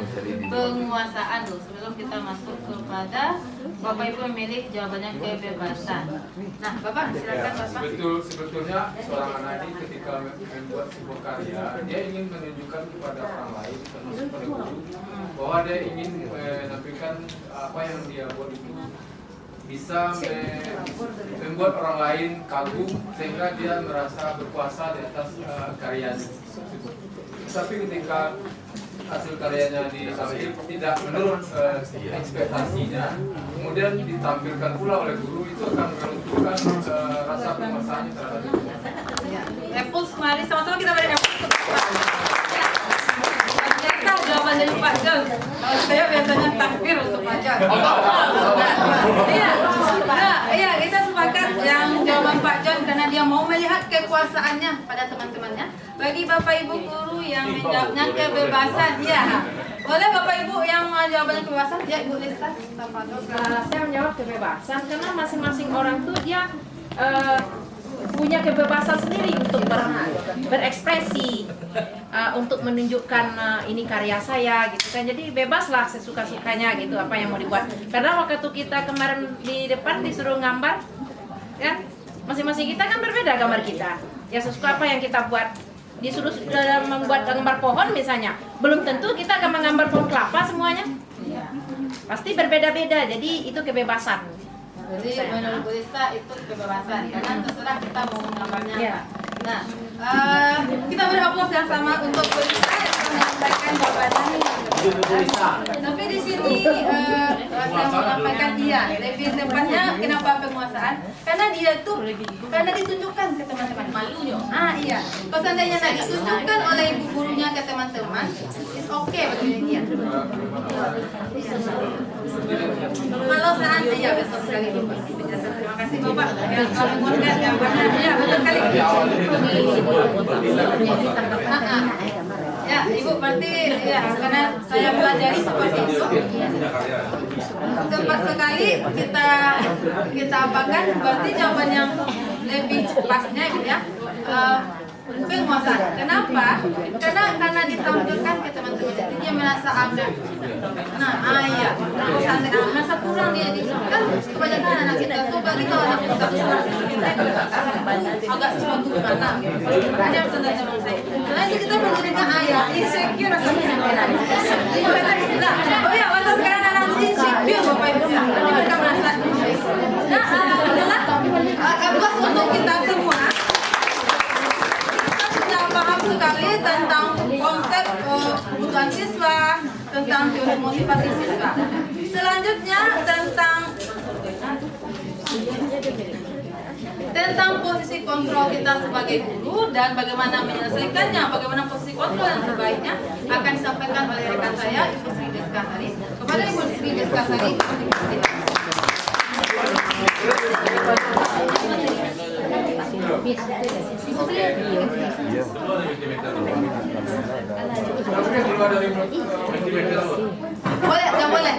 penguasaan dulu sebelum kita masuk kepada Bapak Ibu yang milih jawabannya kebebasan. Nah, Bapak silakan Bapak. Sebetulnya seorang anak ini ketika membuat sebuah karya, dia ingin menunjukkan kepada orang lain, termasuk pada guru, bahwa dia ingin menampilkan apa yang dia buat itu bisa membuat orang lain kagum sehingga dia merasa berkuasa di atas karyanya. Tapi ketika hasil karyanya ditampil tidak menurut ekspektasinya, kemudian ditampilkan pula oleh guru, itu akan menentukan rasa penguasaannya terhadap itu. Apples, mari sama-sama kita beri apples. Biasa jawaban dari Pak John. Kalau saya biasanya takbir untuk Pak John. Iya, kita sepakat yang jawaban Pak John karena dia mau melihat kekuasaannya pada teman-temannya. Bagi Bapak Ibu guru yang menjawabnya kebebasan, ya. Boleh Bapak Ibu yang jawabannya kebebasan? Ya, Ibu Lista. Saya menjawab kebebasan karena masing-masing orang tuh dia punya kebebasan sendiri untuk berekspresi, untuk menunjukkan ini karya saya gitu kan. Jadi bebaslah sesuka-sukanya gitu apa yang mau dibuat. Karena waktu kita kemarin di depan disuruh gambar kan, masing-masing kita kan berbeda gambar kita. Ya sesuka apa yang kita buat. Disuruh membuat gambar pohon misalnya, belum tentu kita akan menggambar pohon kelapa semuanya. Pasti berbeda-beda. Jadi itu kebebasan. Jadi menurut Bu Lista itu kebebasan karena terserah kita mau menggambarnya apa. Nah, kita beri aplaus yang sama untuk Bu Lista yang menyampaikan jawabannya. Tapi di sini saya menyampaikan iya, lebih tepatnya kenapa penguasaan? Karena dia tuh karena ditunjukkan ke teman-teman malunya. Iya. Kalau seandainya ditunjukkan oleh ibu gurunya ke teman-teman, it's okay bagi dia. Kalau seandainya betul sekali Bapak. Terima kasih Bapak yang menguatkan jawabannya. Ya betul sekali. Ya Ibu berarti ya karena saya pelajari seperti itu. Tepat sekali kita apakan berarti jawaban yang lebih pasnya Ibu ya. Penguasaan. Kenapa? Karena ditampilkan ke teman-teman, jadi dia merasa ada. Iya. Kalau merasa kurang dia kan kebanyakan anak kita tuh bagi kalau anak kita agak sesuatu gimana. Ada yang tentang teman saya. Nah itu kita menjadikan ayah insecure rasanya. Oh ya, waktu sekarang anak insecure Bapak Ibu. Mereka merasa. Nah, adalah aplaus untuk kita semua. Paham sekali tentang konsep kebutuhan siswa, tentang teori motivasi siswa. Selanjutnya tentang posisi kontrol kita sebagai guru dan bagaimana menyelesaikannya, bagaimana posisi kontrol yang sebaiknya akan disampaikan oleh rekan saya Ibu Sri Deskasari. Kepada Ibu Sri Deskasari. Boleh, nggak boleh?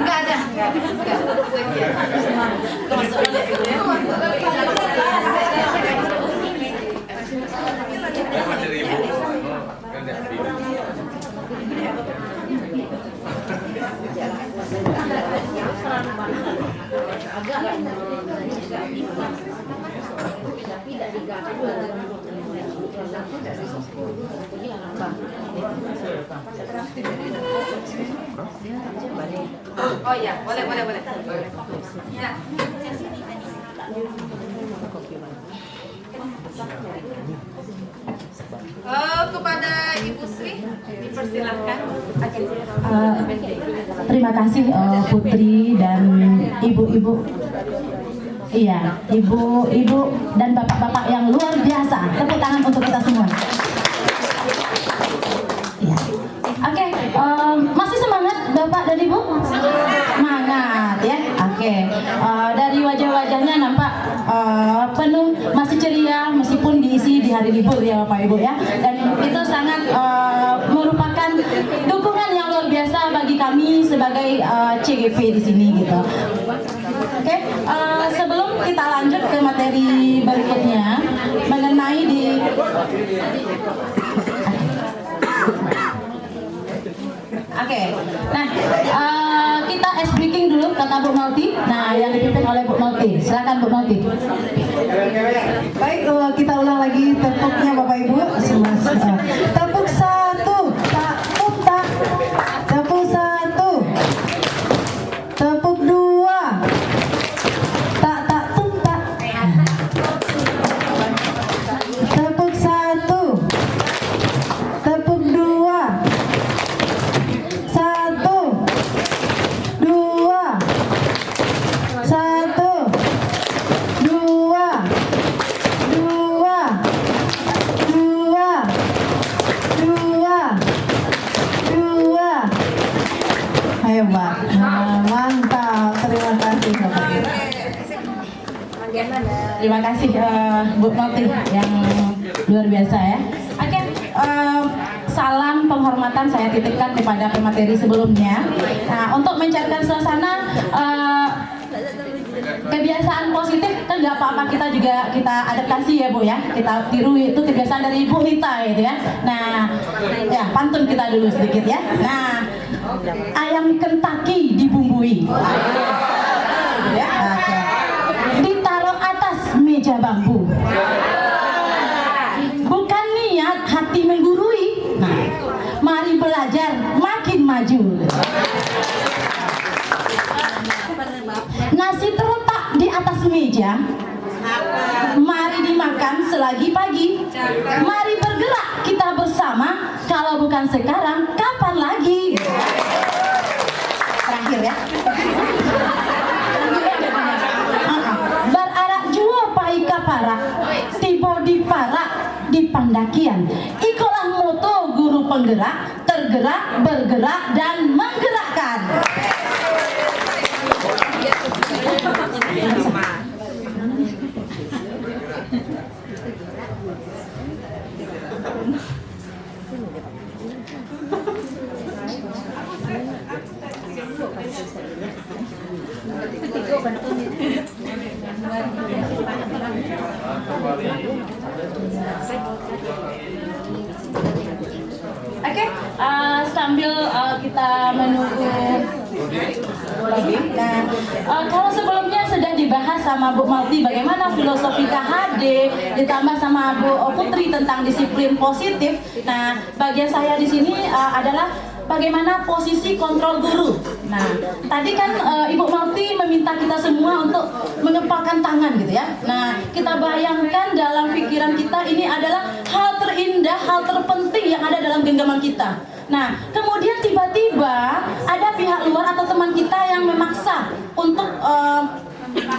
Nggak ada. Oh iya, boleh. Ya. Kepada Ibu Sri, dipersilahkan. Terima kasih Putri dan ibu-ibu. Iya, ibu-ibu dan bapak-bapak yang luar biasa. Tepuk tangan untuk kita semua. Iya. Oke, masih semangat Bapak dan Ibu? Semangat ya. Oke. Dari wajah-wajahnya nampak hari libur ya Bapak Ibu ya. Dan itu sangat merupakan dukungan yang luar biasa bagi kami sebagai CGP di sini gitu. Oke, sebelum kita lanjut ke materi berikutnya mengenai Oke, nah kita ice breaking dulu kata Bu Malti. Nah, yang dipimpin oleh Bu Malti. Silakan Bu Malti. Baik, kita ulang lagi tepuknya Bapak Ibu. Tepuk satu, tepuk tak, tepuk satu, tepuk dua, tak tum tak, tepuk satu, tepuk dua, satu, dua, satu, dua, dua, dua, dua, dua. Hebat, mantap. Terima kasih Bapak Ibu. Terima kasih Bu Malti yang luar biasa ya. Oke, salam penghormatan saya titipkan kepada pemateri sebelumnya. Nah, untuk mencairkan suasana, kebiasaan positif kan nggak apa-apa, kita adaptasi ya Bu ya, kita tiru itu kebiasaan dari Ibu Rita gitu ya. Nah, ya pantun kita dulu sedikit ya. Nah, ayam Kentucky dibumbui, ya, oke. Ditaruh atas meja bambu, bukan niat hati menggurui. Nah, mari belajar makin maju. Nasi terletak di atas meja, mari dimakan selagi pagi. Mari bergerak kita bersama, kalau bukan sekarang kapan lagi. Terakhir ya. Berarak jua paika parak, tiba di parak di pandakian. Ikulah moto guru penggerak, tergerak, bergerak dan menggerakkan. Oke, sambil kita menunggu lagi. Nah, kalau sebelumnya sudah dibahas sama Bu Malti bagaimana filosofi KHD, ditambah sama Bu Putri tentang disiplin positif. Nah, bagian saya di sini adalah bagaimana posisi kontrol guru. Nah, tadi kan Ibu Malti meminta kita semua untuk mengepalkan tangan gitu ya. Nah, kita bayangkan dalam pikiran kita ini adalah hal terindah, hal terpenting yang ada dalam genggaman kita. Nah, kemudian tiba-tiba ada pihak luar atau teman kita yang memaksa untuk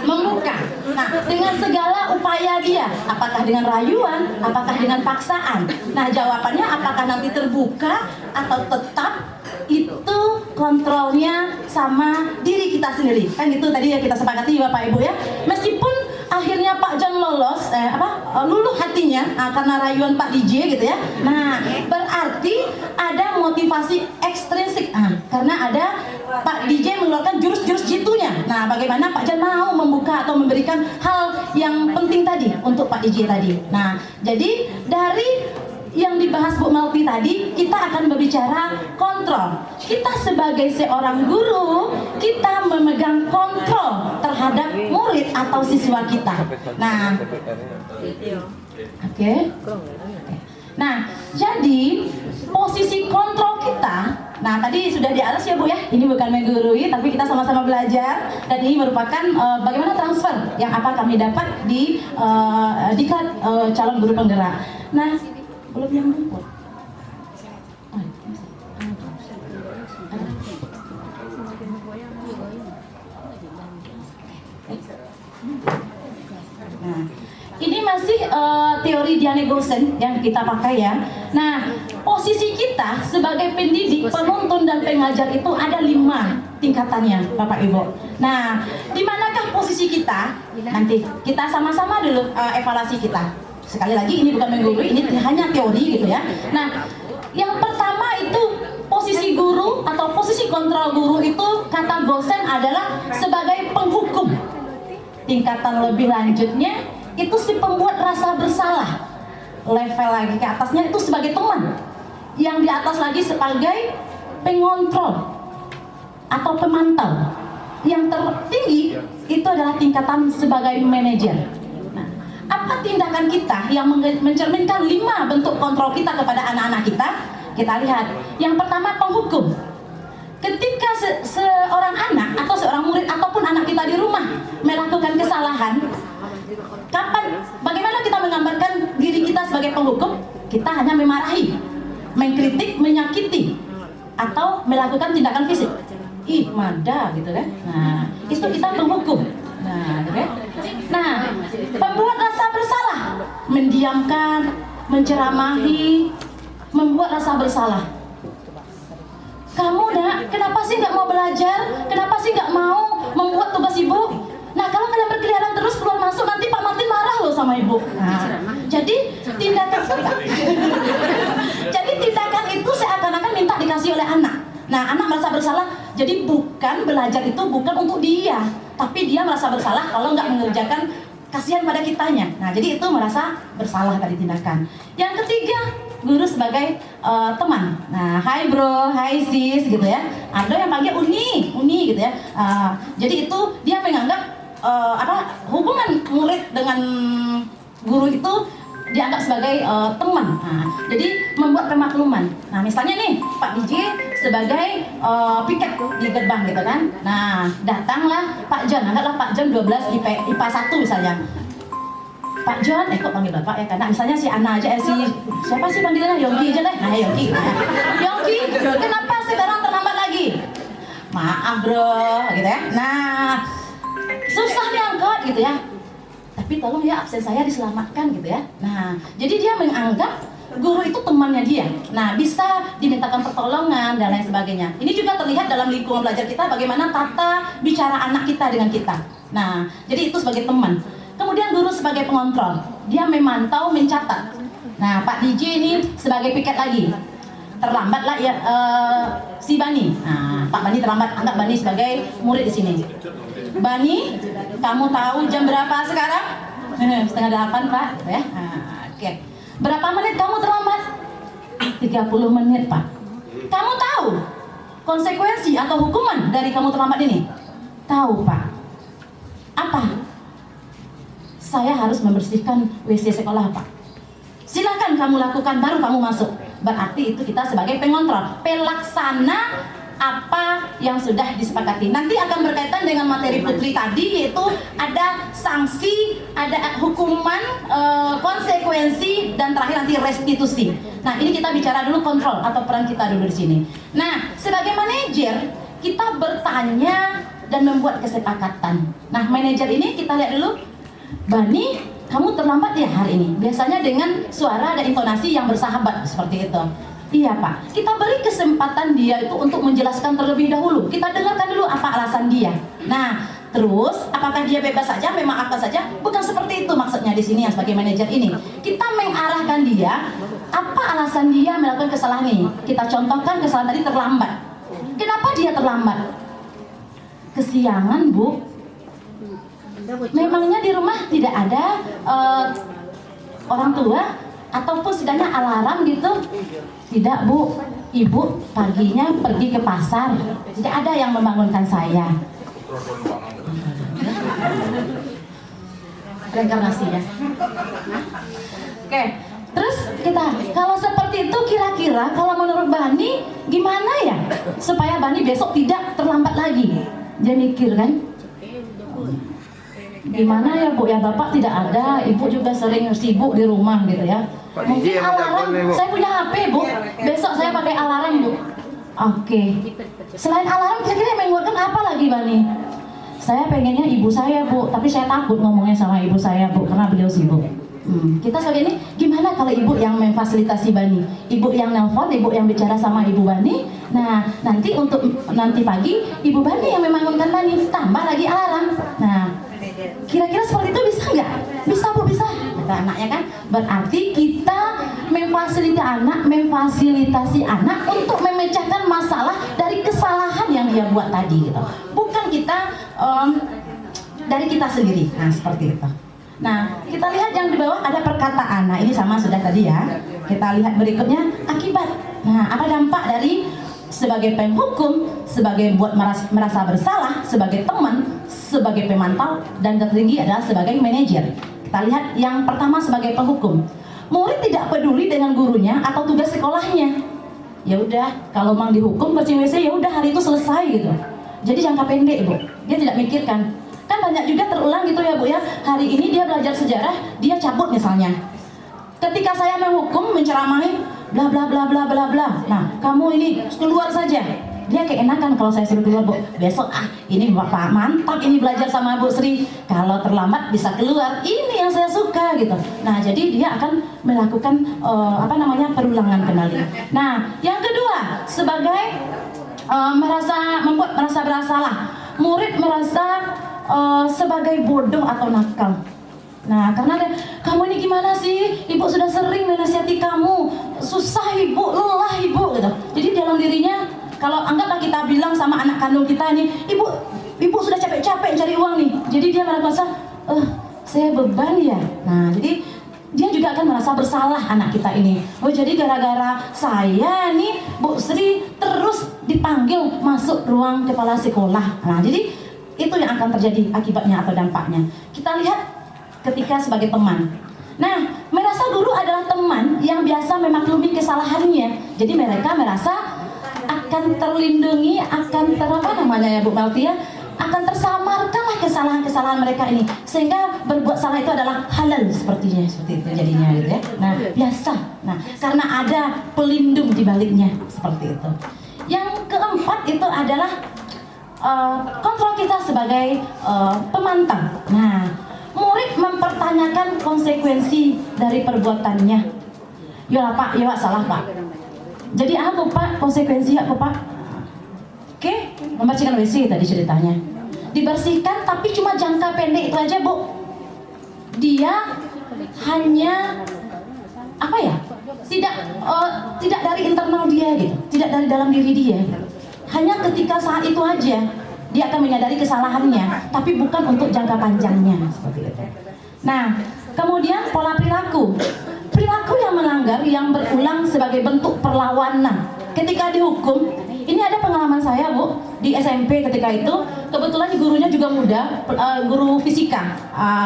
membuka. Nah, dengan segala upaya dia, apakah dengan rayuan, apakah dengan paksaan? Nah, jawabannya apakah nanti terbuka atau tetap itu kontrolnya sama diri kita sendiri. Kan itu tadi ya kita sepakati Bapak Ibu ya. Meskipun akhirnya Pak John lolos luluh hatinya karena rayuan Pak DJ gitu ya. Nah, berarti ada motivasi ekstrinsik karena ada Pak DJ mengeluarkan jurus-jurus jitunya. Nah, bagaimana Pak John mau membuka atau memberikan hal yang penting tadi untuk Pak DJ tadi. Nah, jadi dari yang dibahas Bu Malti tadi, kita akan berbicara kontrol. Kita sebagai seorang guru, kita memegang kontrol terhadap murid atau siswa kita. Nah, oke. Nah, jadi posisi kontrol kita, nah tadi sudah di atas ya Bu ya, ini bukan menggurui, tapi kita sama-sama belajar. Dan ini merupakan bagaimana transfer yang apa kami dapat di diklat calon guru penggerak. Nah, belum yang rumput. Nah, ini masih teori Diane Gosen yang kita pakai ya. Nah, posisi kita sebagai pendidik, penuntun dan pengajar itu ada 5 tingkatannya, Bapak Ibu. Nah, di manakah posisi kita? Nanti kita sama-sama dulu evaluasi kita. Sekali lagi ini bukan menggurui, ini hanya teori gitu ya. Nah, yang pertama itu posisi guru atau posisi kontrol guru itu kata Gosen adalah sebagai penghukum. Tingkatan lebih lanjutnya itu si pembuat rasa bersalah. Level lagi ke atasnya itu sebagai teman. Yang di atas lagi sebagai pengontrol atau pemantau. Yang tertinggi itu adalah tingkatan sebagai manajer. Nah, apa tindakan kita yang mencerminkan 5 bentuk kontrol kita kepada anak-anak kita? Kita lihat. Yang pertama, penghukum. Ketika seorang anak atau seorang murid ataupun anak kita di rumah melakukan kesalahan, bagaimana kita menggambarkan diri kita sebagai penghukum? Kita hanya memarahi, mengkritik, menyakiti, atau melakukan tindakan fisik. Ih, mada gitu kan. Nah, itu kita penghukum. Nah, gitu kan. Nah, pembuat rasa bersalah, mendiamkan, menceramahi, membuat rasa bersalah. Kamu nak, kenapa sih nggak mau belajar? Kenapa sih nggak mau membuat tugas ibu? Nah, kalau kalian berkeliaran terus keluar masuk, nanti Pak Martin marah loh sama ibu. Nah, jadi tindakan itu seakan-akan minta dikasih oleh anak. Nah, anak merasa bersalah, jadi bukan belajar itu bukan untuk dia, tapi dia merasa bersalah kalau nggak mengerjakan, kasihan pada kitanya. Nah, jadi itu merasa bersalah tadi tindakan. Yang ketiga, guru sebagai teman. Nah, hai bro, hai sis gitu ya. Ada yang panggil uni gitu ya. Jadi itu dia menganggap hubungan murid dengan guru itu dianggap sebagai teman. Nah, jadi membuat pemakluman. Nah, misalnya nih Pak DJ sebagai piket di gerbang gitu kan. Nah, datanglah Pak John, anggaplah Pak John 12 IPA 1 misalnya. Pak John, kok panggil Bapak ya, karena misalnya si Ana aja, siapa sih panggilannya? Yongki aja deh. Nah, Yongki. Yongki, kenapa sekarang terlambat lagi? Maaf bro, gitu ya. Nah, susah diangkat gitu ya. Tapi tolong ya absen saya diselamatkan gitu ya. Nah, jadi dia menganggap guru itu temannya dia. Nah, bisa dimintakan pertolongan dan lain sebagainya. Ini juga terlihat dalam lingkungan belajar kita bagaimana tata bicara anak kita dengan kita. Nah, jadi itu sebagai teman. Kemudian guru sebagai pengontrol, dia memantau, mencatat. Nah, Pak DJ ini sebagai piket lagi. Terlambatlah ya si Bani. Nah, Pak Bani terlambat, anggap Bani sebagai murid di sini. Bani, kamu tahu jam berapa sekarang? 7:30 Pak, ya. Nah, oke. Berapa menit kamu terlambat? 30 menit Pak. Kamu tahu konsekuensi atau hukuman dari kamu terlambat ini? Tahu Pak. Apa? Saya harus membersihkan WC sekolah Pak. Silakan kamu lakukan, baru kamu masuk. Berarti itu kita sebagai pengontrol, pelaksana apa yang sudah disepakati. Nanti akan berkaitan dengan materi Putri tadi, yaitu ada sanksi, ada hukuman, konsekuensi, dan terakhir nanti restitusi. Nah, ini kita bicara dulu kontrol atau peran kita dulu di sini. Nah, sebagai manajer kita bertanya dan membuat kesepakatan. Nah, manajer ini kita lihat dulu. Bani, kamu terlambat ya hari ini. Biasanya dengan suara dan intonasi yang bersahabat seperti itu. Iya Pak, kita beri kesempatan dia itu untuk menjelaskan terlebih dahulu. Kita dengarkan dulu apa alasan dia. Nah, terus apakah dia bebas saja, memaafkan saja? Bukan seperti itu maksudnya di sini yang sebagai manajer ini. Kita mengarahkan dia, apa alasan dia melakukan kesalahan ini. Kita contohkan kesalahan tadi terlambat. Kenapa dia terlambat? Kesiangan Bu. Memangnya di rumah tidak ada orang tua ataupun setidaknya alarm gitu? Tidak Bu, Ibu paginya pergi ke pasar, tidak ada yang membangunkan saya. Reinkarnasi ya. Oke, terus kita kalau seperti itu kira-kira kalau menurut Bani gimana ya supaya Bani besok tidak terlambat lagi? Dia mikir kan? Gimana ya Bu, ya Bapak tidak ada, Ibu juga sering sibuk di rumah gitu ya. Mungkin alarm, saya punya HP Bu, besok saya pakai alarm Bu. Oke. Selain alarm, kira-kira mengeluarkan apa lagi Bani? Saya pengennya ibu saya Bu, tapi saya takut ngomongnya sama ibu saya Bu, karena beliau sibuk. Kita sebagai ini, gimana kalau ibu yang memfasilitasi Bani? Ibu yang nelpon, ibu yang bicara sama ibu Bani. Nah, nanti untuk nanti pagi, ibu Bani yang membangunkan Bani, tambah lagi alarm. Nah, kira-kira seperti itu bisa nggak? Bisa Bu, bisa. kata anaknya kan. Berarti kita memfasilitasi anak untuk memecahkan masalah dari kesalahan yang dia buat tadi gitu. Bukan kita dari kita sendiri. Nah, seperti itu. Nah, kita lihat yang di bawah ada perkataan. Nah, ini sama sudah tadi ya. Kita lihat berikutnya akibat. Nah, apa dampak dari sebagai penghukum, sebagai buat merasa bersalah, sebagai teman, sebagai pemantau, dan tertinggi adalah sebagai manajer. Kita lihat yang pertama sebagai penghukum. Murid tidak peduli dengan gurunya atau tugas sekolahnya. Ya udah, kalau mang dihukum bersihin WC, ya udah hari itu selesai gitu. Jadi jangka pendek, Bu. Dia tidak mikirkan. Kan banyak juga terulang gitu ya, Bu ya. Hari ini dia belajar sejarah, dia cabut misalnya. Ketika saya menghukum, menceramahi, bla bla bla bla bla bla. Nah, kamu ini keluar saja. Dia keenakan kalau saya suruh keluar, Bu. Besok ini Bapak mantap ini belajar sama Bu Sri. Kalau terlambat bisa keluar. Ini yang saya suka gitu. Nah, jadi dia akan melakukan perulangan kembali. Nah, yang kedua sebagai membuat merasa bersalah. Murid merasa sebagai bodoh atau nakal. Nah, karena kamu ini gimana sih? Ibu sudah sering menasihati kamu. Susah Ibu, lelah Ibu gitu. Jadi dalam dirinya, kalau anggaplah kita bilang sama anak kandung kita nih, ibu sudah capek-capek cari uang nih. Jadi dia merasa, saya beban ya. Nah, jadi dia juga akan merasa bersalah anak kita ini. Oh, jadi gara-gara saya nih, Bu Sri terus dipanggil masuk ruang kepala sekolah. Nah, jadi itu yang akan terjadi akibatnya atau dampaknya. Kita lihat ketika sebagai teman. Nah, merasa guru adalah teman yang biasa memaklumi kesalahannya. Jadi mereka merasa akan terlindungi, akan Bu Melty ya, akan tersamarkanlah kesalahan-kesalahan mereka ini, sehingga berbuat salah itu adalah halal seperti itu jadinya gitu ya. Nah, biasa. Nah, karena ada pelindung di baliknya seperti itu. Yang keempat itu adalah kontrol kita sebagai pemantau. Nah, murid mempertanyakan konsekuensi dari perbuatannya. Ya Pak, ya Pak, salah Pak. Jadi aku Pak, konsekuensi aku Pak. Oke, membersihkan WC tadi ceritanya. Dibersihkan tapi cuma jangka pendek itu aja, Bu. Dia hanya tidak dari internal dia gitu, tidak dari dalam diri dia. Hanya ketika saat itu aja dia akan menyadari kesalahannya, tapi bukan untuk jangka panjangnya seperti itu. Nah, kemudian pola perilaku yang melanggar, yang berulang sebagai bentuk perlawanan. Ketika dihukum, ini ada pengalaman saya Bu di SMP ketika itu, kebetulan gurunya juga muda, guru fisika.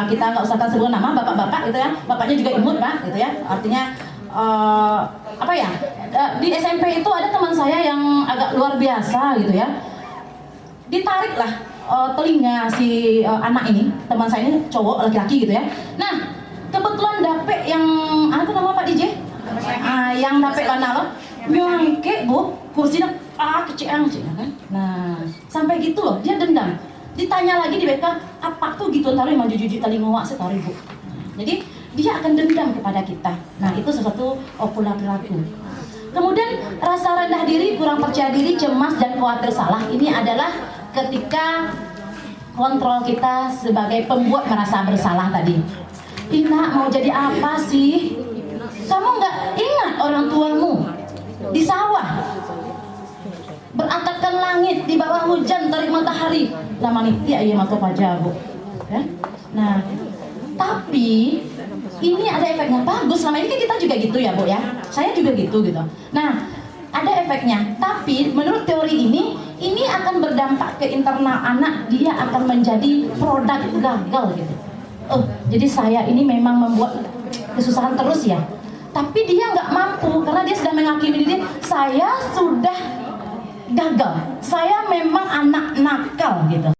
Kita nggak usah sebut nama, bapak-bapak gitu ya, bapaknya juga imut Pak gitu ya. Artinya di SMP itu ada teman saya yang agak luar biasa gitu ya. Ditariklah telinga si anak ini, teman saya ini cowok laki-laki gitu ya. Nah, kebetulan dapet yang itu nama Pak DJ, yang dapet mana loh, nyangke Bu, kursinya kecil kan. Nah, sampai gitu loh, dia dendam. Ditanya lagi di BK, apa tuh gitu, taruh maju juji tali ngowak setaruh Bu. Jadi dia akan dendam kepada kita. Nah, itu sesuatu pola perilaku. Kemudian rasa rendah diri, kurang percaya diri, cemas dan khawatir salah. Ini adalah ketika kontrol kita sebagai pembuat merasa bersalah tadi. Ina mau jadi apa sih? Kamu nggak ingat orang tuamu di sawah beratapkan langit di bawah hujan tarik matahari lama nitia iya mata pajak Bu ya? Nah, tapi ini ada efeknya bagus. Selama ini kan kita juga gitu ya Bu ya, saya juga gitu. Nah, ada efeknya, tapi menurut teori ini akan berdampak ke internal anak. Dia akan menjadi produk gagal gitu. Jadi saya ini memang membuat kesusahan terus ya, tapi dia nggak mampu karena dia sudah menghakimi diri, saya sudah gagal, saya memang anak nakal gitu.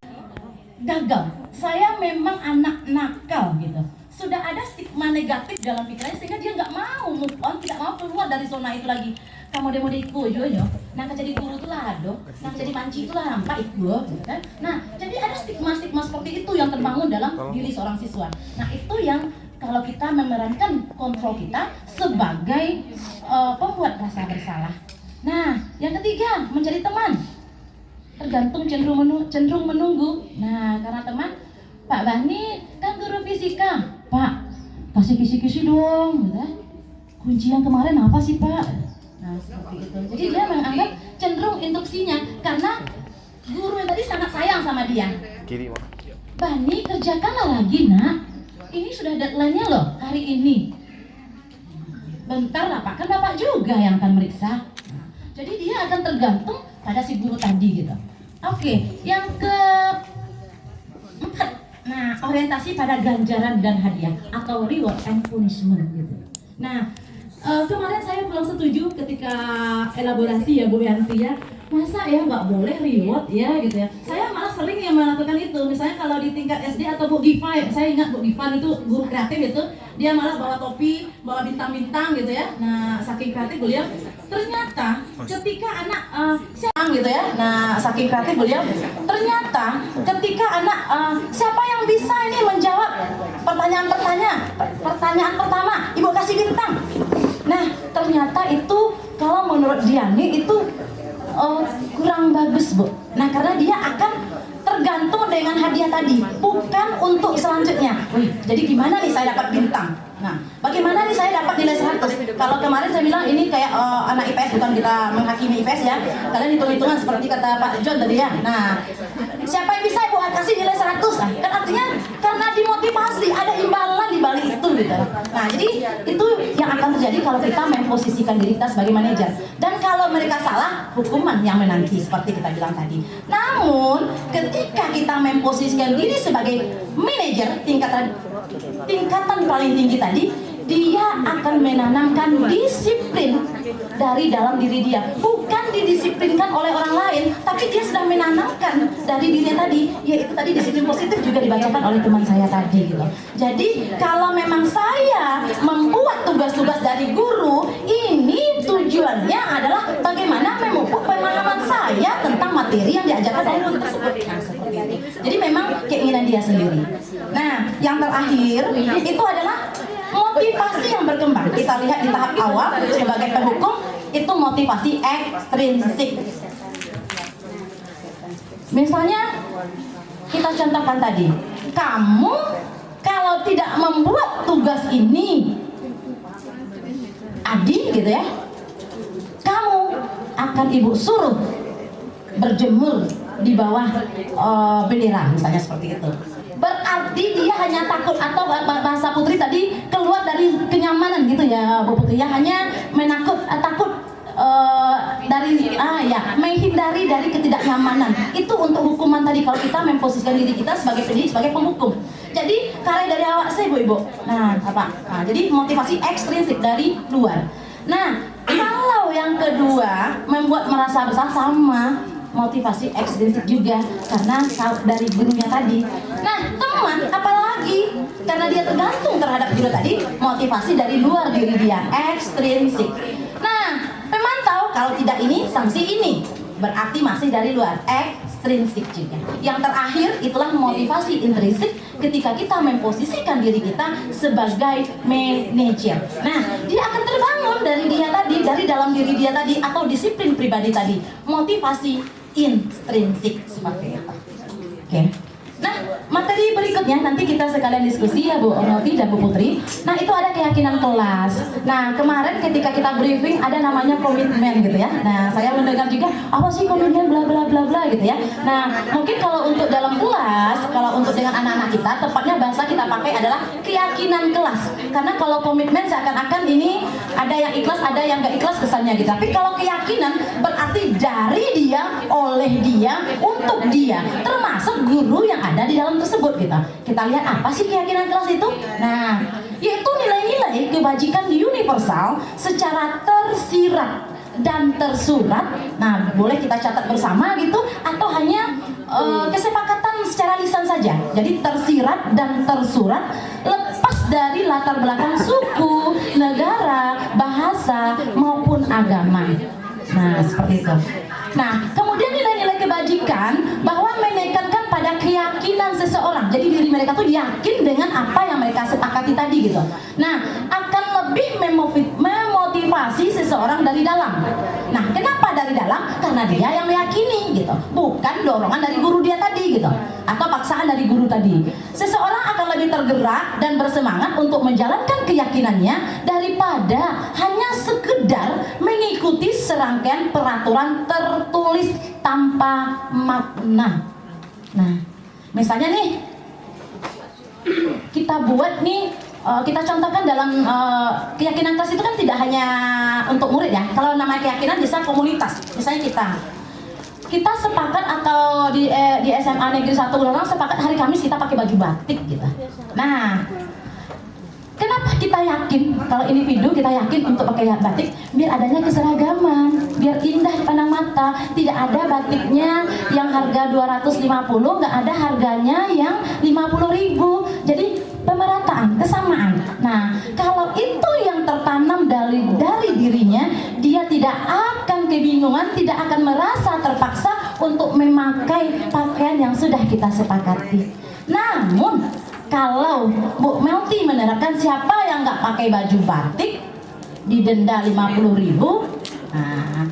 Gagal, saya memang anak nakal gitu. Sudah ada stigma negatif dalam pikirannya sehingga dia nggak mau move on, tidak mau keluar dari zona itu lagi. Kamu demo di kujo nah jadi guru itu lah nah jadi panci itu lah nampak itu kan. Nah, jadi ada stigma seperti itu yang terbangun dalam diri seorang siswa. Nah, itu yang kalau kita memerankan kontrol kita sebagai pembuat rasa bersalah. Nah, yang ketiga menjadi teman. Tergantung cenderung menunggu. Nah, karena teman, Pak Bani kan guru fisika, Pak. kasih kisi-kisi dong, gitu ya. Kunci yang kemarin apa sih Pak? Nah seperti itu. Jadi dia menganggap cenderung instruksinya karena guru yang tadi sangat sayang sama dia. Kiri, Mak. Bani, kerjakanlah lagi nak. Ini sudah deadline-nya loh hari ini. Bentar lah Pak, kan Bapak juga yang akan meriksa. Jadi dia akan tergantung pada si guru tadi gitu. Oke, yang keempat, nah orientasi pada ganjaran dan hadiah atau reward and punishment gitu. Nah, kemarin saya kurang setuju ketika elaborasi ya Bu Yanti ya. Masa ya nggak boleh reward ya gitu ya. Saya malah sering yang melakukan itu. Misalnya kalau di tingkat SD atau Bu Giva, saya ingat Bu Giva itu guru kreatif itu, dia malah bawa topi, bawa bintang-bintang gitu ya. Nah saking kreatif beliau, ternyata ketika anak siapa gitu ya. Nah saking kreatif beliau, ternyata ketika anak siapa yang bisa ini menjawab pertanyaan pertama, Ibu kasih bintang. Nah ternyata itu kalau menurut Diani itu kurang bagus Bu. Nah karena dia akan tergantung dengan hadiah tadi, bukan untuk selanjutnya. Wih, jadi gimana nih saya dapat bintang? Nah, bagaimana nih saya dapat nilai 100? Kalau kemarin saya bilang ini kayak anak IPS, bukan kita menghakimi IPS ya. Kalian hitung-hitungan seperti kata Pak John tadi ya. Nah, siapa yang bisa Ibu kasih nilai 100? Nah, kan artinya karena dimotivasi, ada imbalan di balik itu gitu. Nah, jadi itu yang akan terjadi kalau kita memposisikan diri kita sebagai manajer. Dan kalau mereka salah, hukuman yang menanti seperti kita bilang tadi. Namun, ketika kita memposisikan diri sebagai manajer tingkatan paling tinggi tadi, dia akan menanamkan disiplin dari dalam diri dia, bukan didisiplinkan oleh orang lain, tapi dia sudah menanamkan dari dirinya tadi, yaitu tadi disiplin positif juga dibacakan oleh teman saya tadi gitu. Jadi kalau memang saya membuat tugas-tugas dari guru, ini tujuannya adalah bagaimana memupuk pemahaman saya tentang materi yang diajarkan oleh guru tersebut. Nah, seperti itu. Jadi memang keinginan dia sendiri. Nah, yang terakhir itu adalah motivasi yang berkembang. Kita lihat di tahap awal sebagai penghukum itu motivasi ekstrinsik. Misalnya kita contohkan tadi, kamu kalau tidak membuat tugas ini, Adi gitu ya, kamu akan Ibu suruh berjemur di bawah bendera, misalnya seperti itu. Berarti dia hanya takut, atau bahasa Putri tadi keluar dari kenyamanan gitu ya Bu Putri ya, hanya takut menghindari dari ketidaknyamanan. Itu untuk hukuman tadi kalau kita memposisikan diri kita sebagai pendidik, sebagai penghukum. Jadi karya dari awak saya Bu. Nah, apa? Nah, jadi motivasi ekstrinsik dari luar. Nah, kalau yang kedua membuat merasa besar, sama motivasi ekstrinsik juga karena dari gurunya tadi. Nah, teman apalagi karena dia tergantung terhadap guru tadi, motivasi dari luar diri dia, ekstrinsik. Nah, pemantau kalau tidak ini sanksi ini, berarti masih dari luar, ekstrinsik juga. Yang terakhir itulah motivasi intrinsik ketika kita memposisikan diri kita sebagai manajer. Nah, dia akan terbangun dari dia tadi, dari dalam diri dia tadi, atau disiplin pribadi tadi, motivasi intrinsik seperti itu. Oke. Nah, materi berikutnya nanti kita sekalian diskusi ya Bu Onoti dan Bu Putri. Nah, itu ada keyakinan kelas. Nah, kemarin ketika kita briefing ada namanya komitmen gitu ya. Nah, saya mendengar juga apa sih komitmen bla bla bla bla gitu ya. Nah, mungkin kalau untuk dalam kelas, kalau untuk dengan anak-anak kita, tepatnya bahasa kita pakai adalah keyakinan kelas. Karena kalau komitmen seakan-akan ini ada yang ikhlas, ada yang gak ikhlas kesannya gitu. Tapi kalau keyakinan berarti dari dia, oleh dia, untuk dia, termasuk guru yang ada di dalam tersebut gitu. Kita lihat apa sih keyakinan kelas itu? Nah, yaitu nilai-nilai kebajikan universal secara tersirat dan tersurat. Nah, boleh kita catat bersama gitu, atau hanya kesepakatan secara lisan saja. Jadi tersirat dan tersurat, lepas dari latar belakang suku, negara, bahasa maupun agama. Nah, seperti itu. Nah, kemudian nilai-nilai kebajikan bahwa menekankan pada keyakinan seseorang. Jadi diri mereka tuh yakin dengan apa yang mereka sepakati tadi gitu. Nah, akan lebih memotivasi memotivasi seseorang dari dalam. Nah, kenapa dari dalam? Karena dia yang meyakini gitu, bukan dorongan dari guru dia tadi gitu, atau paksaan dari guru tadi. Seseorang akan lebih tergerak dan bersemangat untuk menjalankan keyakinannya daripada hanya sekedar mengikuti serangkaian peraturan tertulis tanpa makna. Nah, misalnya nih, kita buat nih, kita contohkan dalam keyakinan kelas itu kan tidak hanya untuk murid ya. Kalau namanya keyakinan bisa komunitas. Misalnya kita sepakat atau di SMA Negeri 1 Ulorong sepakat hari Kamis kita pakai baju batik gitu. Nah, kenapa kita yakin kalau individu kita yakin untuk pakai batik? Biar adanya keseragaman, biar indah dipandang mata. Tidak ada batiknya yang harga 250, nggak ada harganya yang 50.000. Jadi pemerataan, kesamaan. Nah, kalau itu yang tertanam dari dirinya, dia tidak akan kebingungan, tidak akan merasa terpaksa untuk memakai pakaian yang sudah kita sepakati. Namun, kalau Bu Melty menerapkan siapa yang nggak pakai baju batik didenda 50.000, nah,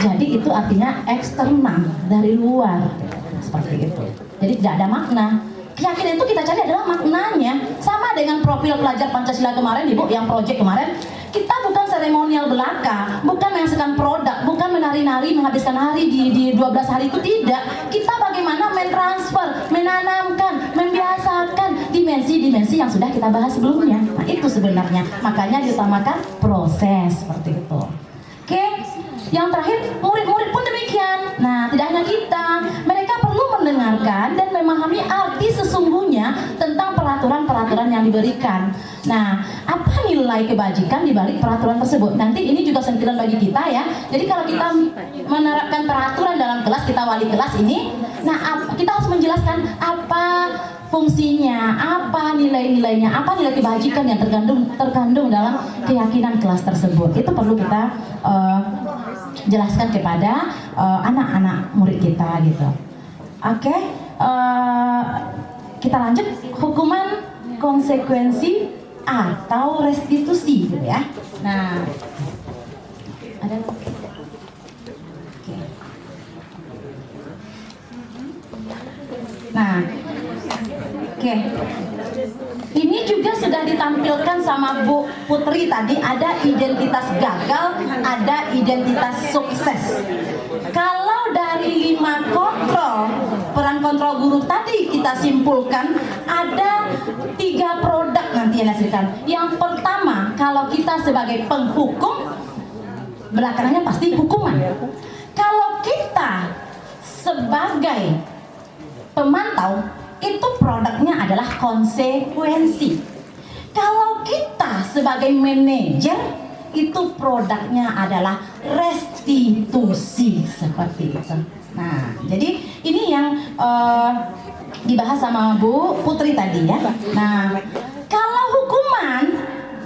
jadi itu artinya eksternal dari luar seperti itu. Jadi tidak ada makna. Keyakinan itu kita cari adalah maknanya. Sama dengan profil pelajar Pancasila kemarin, Ibu, yang project kemarin. Kita bukan seremonial belaka, bukan menyaksikan produk, bukan menari-nari menghabiskan hari di 12 hari itu, tidak. Kita bagaimana mentransfer, menanamkan, membiasakan dimensi-dimensi yang sudah kita bahas sebelumnya. Nah, itu sebenarnya. Makanya diutamakan proses seperti itu. Oke, yang terakhir, murid-murid pun demikian. Nah, tidak hanya kita, mereka perlu mendengarkan dan memahami arti sesungguhnya tentang peraturan-peraturan yang diberikan. Nah, apa nilai kebajikan di balik peraturan tersebut? Nanti ini juga sentilan bagi kita ya. Jadi kalau kita menerapkan peraturan dalam kelas, kita wali kelas ini, nah kita harus menjelaskan apa fungsinya, apa nilai-nilainya, apa nilai kebajikan yang terkandung dalam keyakinan kelas tersebut. Itu perlu kita jelaskan kepada anak-anak murid kita gitu. Oke, kita lanjut. Hukuman, konsekuensi atau restitusi gitu ya. Nah, ada lagi. Nah, oke. Ini juga sudah ditampilkan sama Bu Putri tadi, ada identitas gagal, ada identitas sukses. Kalau dari 5 kontrol, peran kontrol guru tadi kita simpulkan ada 3 produk nanti yang dihasilkan. Yang pertama, kalau kita sebagai penghukum, belakangannya pasti hukuman. Kalau kita sebagai pemantau, itu produknya adalah konsekuensi. Kalau kita sebagai manajer, itu produknya adalah restitusi seperti itu. Nah, jadi ini yang dibahas sama Bu Putri tadi ya. Nah, kalau hukuman,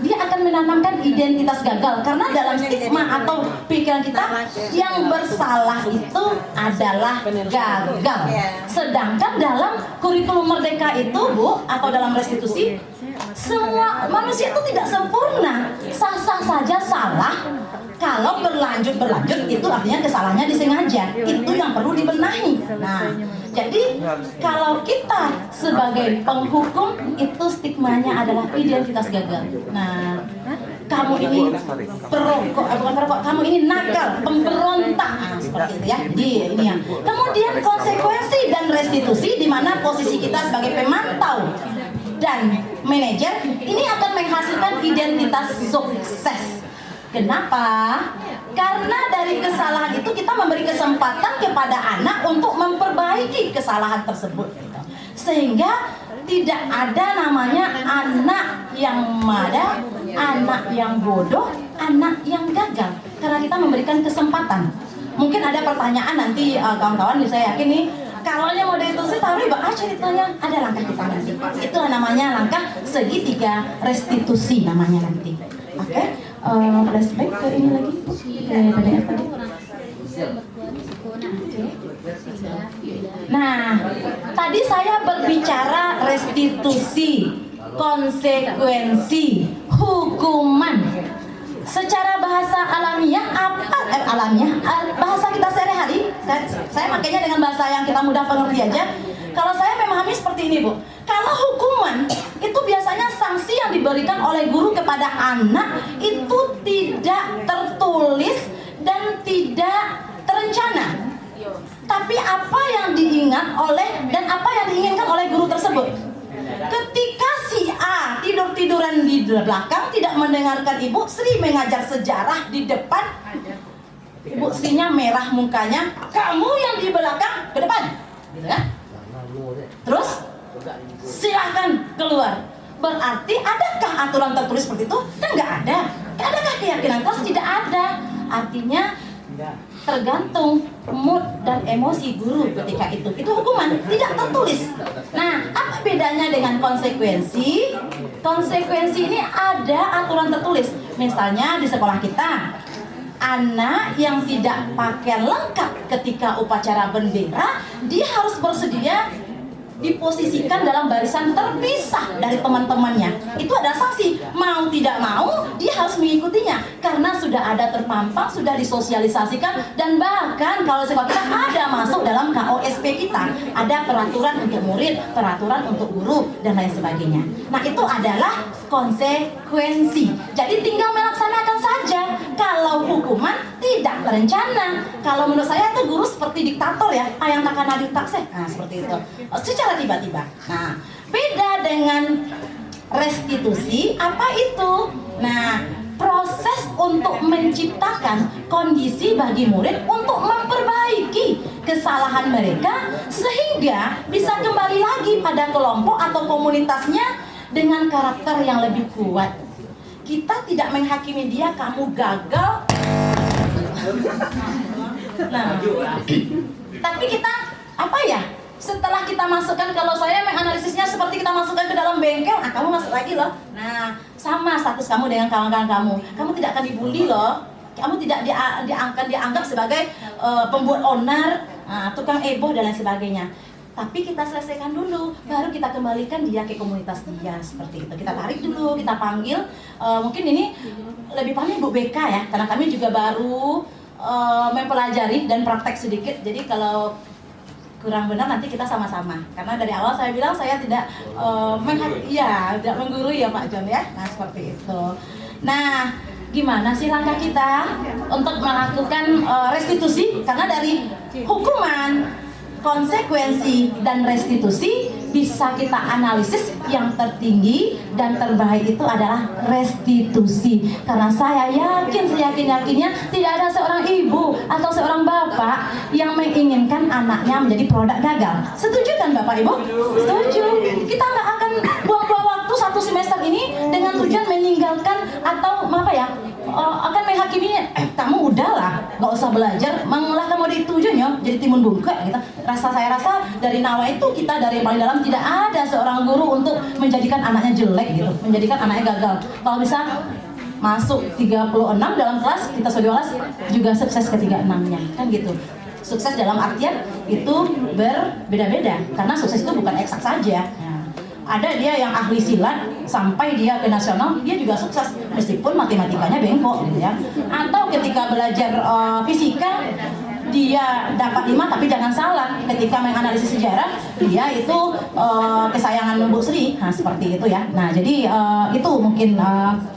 dia akan menanamkan identitas gagal, karena dalam stigma atau pikiran kita yang bersalah itu adalah gagal. Sedangkan dalam kurikulum merdeka itu, Bu, atau dalam restitusi, semua manusia itu tidak sempurna, sah-sah saja salah. Kalau berlanjut itu artinya kesalahannya disengaja. Itu yang perlu dibenahi. Nah, jadi kalau kita sebagai penghukum, itu stigmanya adalah identitas gagal. Nah, kamu ini perokok, bukan perokok, kamu ini nakal, pemberontak, nah, seperti itu ya. Jadi ini ya. Kemudian konsekuensi dan restitusi, di mana posisi kita sebagai pemantau dan manajer ini akan menghasilkan identitas sukses. Kenapa? Karena dari kesalahan itu kita memberi kesempatan kepada anak untuk memperbaiki kesalahan tersebut, gitu. Sehingga tidak ada namanya anak yang mada, anak yang bodoh, anak yang gagal. Karena kita memberikan kesempatan. Mungkin ada pertanyaan nanti kawan-kawan, saya yakin nih, kalau mau restitusi, taruh aja ceritanya, ada langkah kita nanti. Itu namanya langkah segitiga restitusi namanya nanti. Oke, flashback ke ini lagi, ke PDF tadi. Nah, tadi saya berbicara restitusi, konsekuensi, hukuman. secara bahasa alamiah bahasa kita sehari-hari, saya makanya dengan bahasa yang kita mudah pengerti aja. Kalau saya memahami seperti ini, Bu. Kalau hukuman itu biasanya sanksi yang diberikan oleh guru kepada anak itu tidak tertulis dan tidak terencana. Tapi apa yang diingat oleh dan apa yang diinginkan oleh guru tersebut. Ketika si A tidur-tiduran di belakang, tidak mendengarkan Ibu Sri mengajar sejarah di depan, Ibu Srinya merah mukanya, kamu yang di belakang ke depan, gitu kan? Terus silahkan keluar. Berarti adakah aturan tertulis seperti itu? Kan nggak ada. Adakah keyakinan kelas? Tidak ada. Artinya tergantung mood dan emosi guru ketika itu. Itu hukuman, tidak tertulis. Nah, apa bedanya dengan konsekuensi? Konsekuensi ini ada aturan tertulis. Misalnya di sekolah kita, anak yang tidak pakaian lengkap ketika upacara bendera, dia harus bersedia diposisikan dalam barisan terpisah dari teman-temannya. Itu adalah sanksi. Mau tidak mau, dia harus mengikutinya karena sudah ada terpampang, sudah disosialisasikan, dan bahkan kalau sekolah kita ada masuk dalam KOSP kita, ada peraturan untuk murid, peraturan untuk guru, dan lain sebagainya. Nah, itu adalah konsekuensi. Jadi tinggal melaksanakan saja. Kalau hukuman tidak terencana. Kalau menurut saya itu guru seperti diktator ya, ayang takkan adil takseh. Nah, seperti itu. Secara tiba-tiba. Nah, beda dengan restitusi. Apa itu? Nah, proses untuk menciptakan kondisi bagi murid untuk memperbaiki kesalahan mereka sehingga bisa kembali lagi pada kelompok atau komunitasnya dengan karakter yang lebih kuat. Kita tidak menghakimi dia, kamu gagal. Nah, tapi kita apa ya? Setelah kita masukkan, kalau saya menganalisisnya seperti kita masukkan ke dalam bengkel, kamu masuk lagi loh. Nah, sama status kamu dengan kawan-kawan kamu. Kamu tidak akan dibully loh. Kamu tidak dianggap sebagai pembuat onar, tukang ebo dan lain sebagainya. Tapi kita selesaikan dulu, baru kita kembalikan dia ke komunitas dia, seperti itu. Kita tarik dulu, kita panggil. Mungkin ini lebih paham Bu BK ya, karena kami juga baru mempelajari dan praktek sedikit. Jadi kalau kurang benar nanti kita sama-sama. Karena dari awal saya bilang saya tidak tidak menggurui ya Pak John ya. Nah, seperti itu. Nah, gimana sih langkah kita untuk melakukan restitusi? Karena dari hukuman, konsekuensi, dan restitusi bisa kita analisis, yang tertinggi dan terbaik itu adalah restitusi. Karena saya yakin, seyakin-yakinnya tidak ada seorang ibu atau seorang bapak yang menginginkan anaknya menjadi produk gagal. Setuju kan Bapak Ibu? Setuju. Kita nggak akan buang-buang waktu satu semester ini dengan tujuan meninggalkan atau apa ya, akan menghakiminya. Kamu udahlah, nggak usah belajar, malah kamu ditujunya jadi timun bungkek gitu. Saya rasa dari Nawa itu kita dari yang paling dalam tidak ada seorang guru untuk menjadikan anaknya jelek gitu, menjadikan anaknya gagal. Kalau bisa masuk 36 dalam kelas, kita 12 juga sukses ke 36-nya, kan gitu. Sukses dalam artian itu berbeda-beda, karena sukses itu bukan eksak saja. Ada dia yang ahli silat sampai dia ke nasional, dia juga sukses meskipun matematikanya bengkok gitu ya. Atau ketika belajar fisika dia dapat 5, tapi jangan salah, ketika menganalisis sejarah dia itu kesayangan Bu Sri. Nah, seperti itu ya. Nah, jadi itu mungkin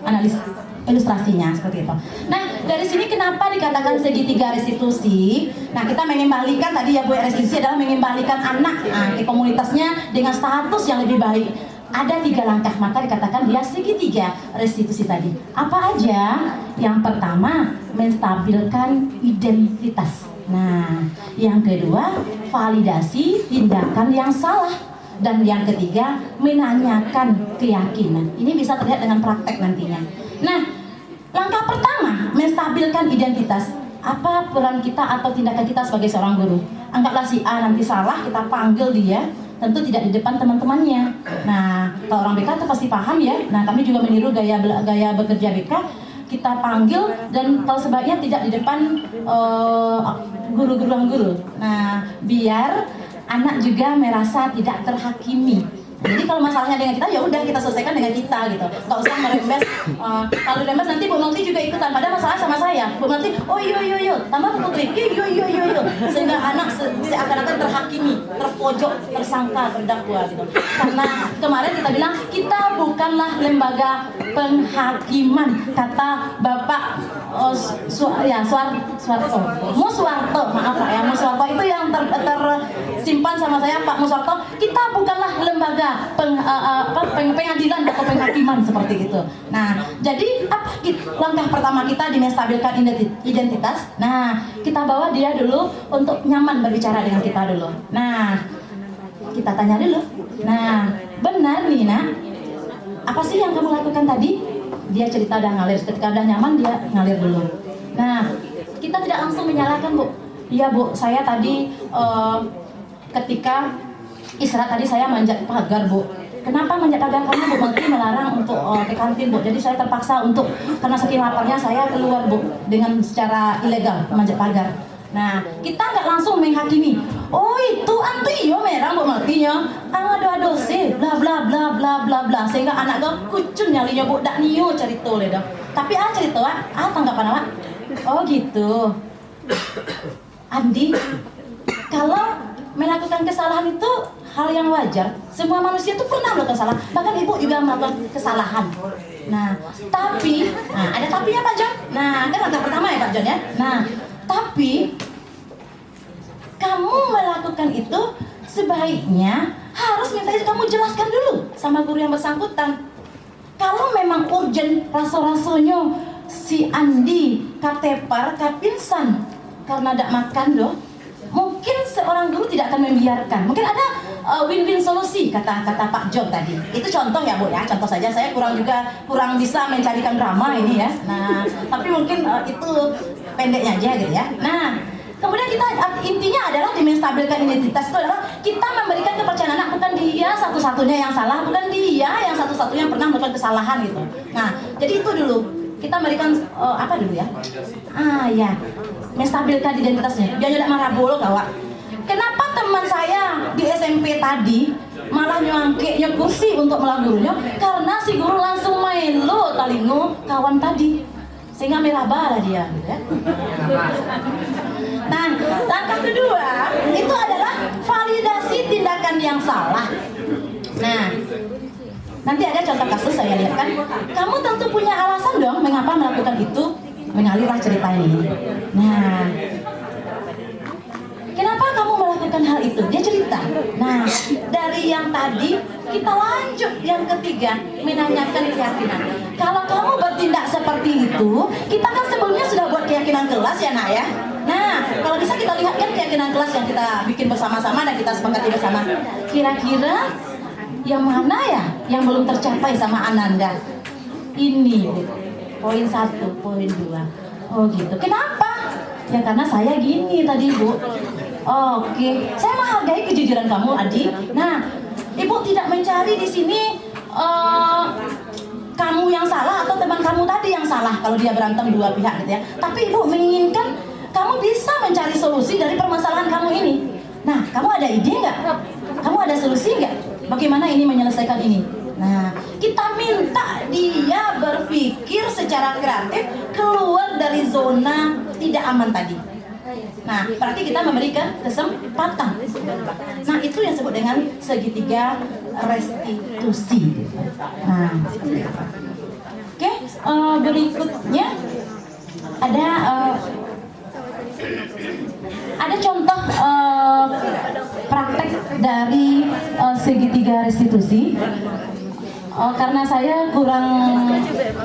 analisis ilustrasinya seperti itu. Nah, dari sini kenapa dikatakan segitiga restitusi? Nah, kita mengembalikan tadi ya Bu, restitusi adalah mengembalikan anak ke komunitasnya dengan status yang lebih baik. Ada 3 langkah, maka dikatakan dia segitiga restitusi tadi. Apa aja? Yang pertama, menstabilkan identitas. Nah, yang kedua, validasi tindakan yang salah. Dan yang ketiga, menanyakan keyakinan. Ini bisa terlihat dengan praktek nantinya. Nah, langkah pertama, menstabilkan identitas. Apa peran kita atau tindakan kita sebagai seorang guru? Anggaplah si A nanti salah, kita panggil dia, tentu tidak di depan teman-temannya. Nah, kalau orang BK itu pasti paham ya. Nah, kami juga meniru gaya bekerja BK. Kita panggil dan kalau sebaiknya tidak di depan guru-guru. Nah, biar anak juga merasa tidak terhakimi. Jadi kalau masalahnya dengan kita, ya udah kita selesaikan dengan kita gitu. Nggak usah merembes. Kalau rembes nanti Bu Melty juga ikutan. Padahal masalah sama saya. Bu Melty, oh yo, tambah Bu Putri, yo. Sehingga anak seakan-akan terhakimi, terpojok, tersangka, terdakwa gitu. Karena kemarin kita bilang kita bukanlah lembaga penghakiman, kata Bapak Muswarto, maaf Pak ya, Muswarto itu yang tersimpan sama saya, Pak Muswarto. Kita bukanlah lembaga pengadilan atau penghakiman seperti itu. Nah, jadi apa langkah pertama kita di menstabilkan identitas? Nah, kita bawa dia dulu untuk nyaman berbicara dengan kita dulu. Nah, kita tanya dulu. Nah, benar nih nak, apa sih yang kamu lakukan tadi? Dia cerita udah ngalir, ketika udah nyaman dia ngalir dulu. Nah, kita tidak langsung menyalahkan Bu. Iya Bu, saya tadi ketika istirahat tadi saya manjat pagar Bu. Kenapa manjat pagar? Karena Bu Melty melarang untuk ke kantin Bu. Jadi saya terpaksa untuk, karena saking laparnya saya keluar Bu dengan secara ilegal manjat pagar. Nah, kita nggak langsung menghakimi. Oh itu anti yo merang Bu Melty-nya. Aduh sih, bla bla bla bla bla bla. Sehingga anak gue kucun nyalinya Bu dak niyo cerita le dong. Tapi cerita tanggapan awak. Oh gitu. Andi, kalau melakukan kesalahan itu hal yang wajar. Semua manusia itu pernah melakukan kesalahan. Bahkan Ibu juga melakukan kesalahan. Nah, tapi, ada tapinya Pak John. Nah, kan langkah pertama ya Pak John ya. Nah, tapi kamu melakukan itu sebaiknya harus minta izin, kamu jelaskan dulu sama guru yang bersangkutan. Kalau memang urgent raso-rasonya si Andi katepar kapinsan karena tidak makan loh, mungkin seorang guru tidak akan membiarkan. Mungkin ada win-win solusi kata Pak John tadi. Itu contoh ya Bu ya, contoh saja. Saya kurang bisa mencarikan drama ini ya. Nah, tapi mungkin itu pendeknya aja gitu ya. Nah, kemudian kita intinya adalah di menstabilkan identitas itu adalah kita memberikan kepercayaan anak, bukan dia satu-satunya yang salah, bukan dia yang satu-satunya yang pernah melakukan kesalahan gitu. Nah, jadi itu dulu kita memberikan apa dulu ya? Ya, menstabilkan identitasnya. Dia tidak marah bolo kawan. Kenapa teman saya di SMP tadi malah nyangkeknya kursi untuk melawan gurunya? Karena si guru langsung melo talingo kawan tadi, sehingga merah bala dia gitu ya. Nah, langkah kedua itu adalah validasi tindakan yang salah. Nah, nanti ada contoh kasus saya lihat kan. Kamu tentu punya alasan dong mengapa melakukan itu. Mengalirlah cerita ini. Nah, kenapa kamu melakukan hal itu? Dia cerita. Nah, dari yang tadi kita lanjut yang ketiga, menanyakan keyakinan. Kalau kamu bertindak seperti itu, kita kan sebelumnya sudah buat keyakinan kelas ya nak ya. Nah, kalau bisa kita lihat kan keyakinan kelas yang kita bikin bersama-sama dan kita sepakati bersama. Kira-kira yang mana ya yang belum tercapai sama Ananda? Ini poin 1, poin 2. Oh gitu. Kenapa? Ya karena saya gini tadi Bu. Oke, saya menghargai kejujuran kamu Adi. Nah, Ibu tidak mencari di sini kamu yang salah atau teman kamu tadi yang salah kalau dia berantem dua pihak gitu ya. Tapi Ibu menginginkan kamu bisa mencari solusi dari permasalahan kamu ini. Nah, kamu ada ide nggak? Kamu ada solusi nggak? Bagaimana ini menyelesaikan ini? Nah, kita minta dia berpikir secara kreatif keluar dari zona tidak aman tadi. Nah, berarti kita memberikan kesempatan. Nah, itu yang disebut dengan segitiga restitusi. Nah, oke, berikutnya ada contoh praktek dari segitiga restitusi. Karena saya kurang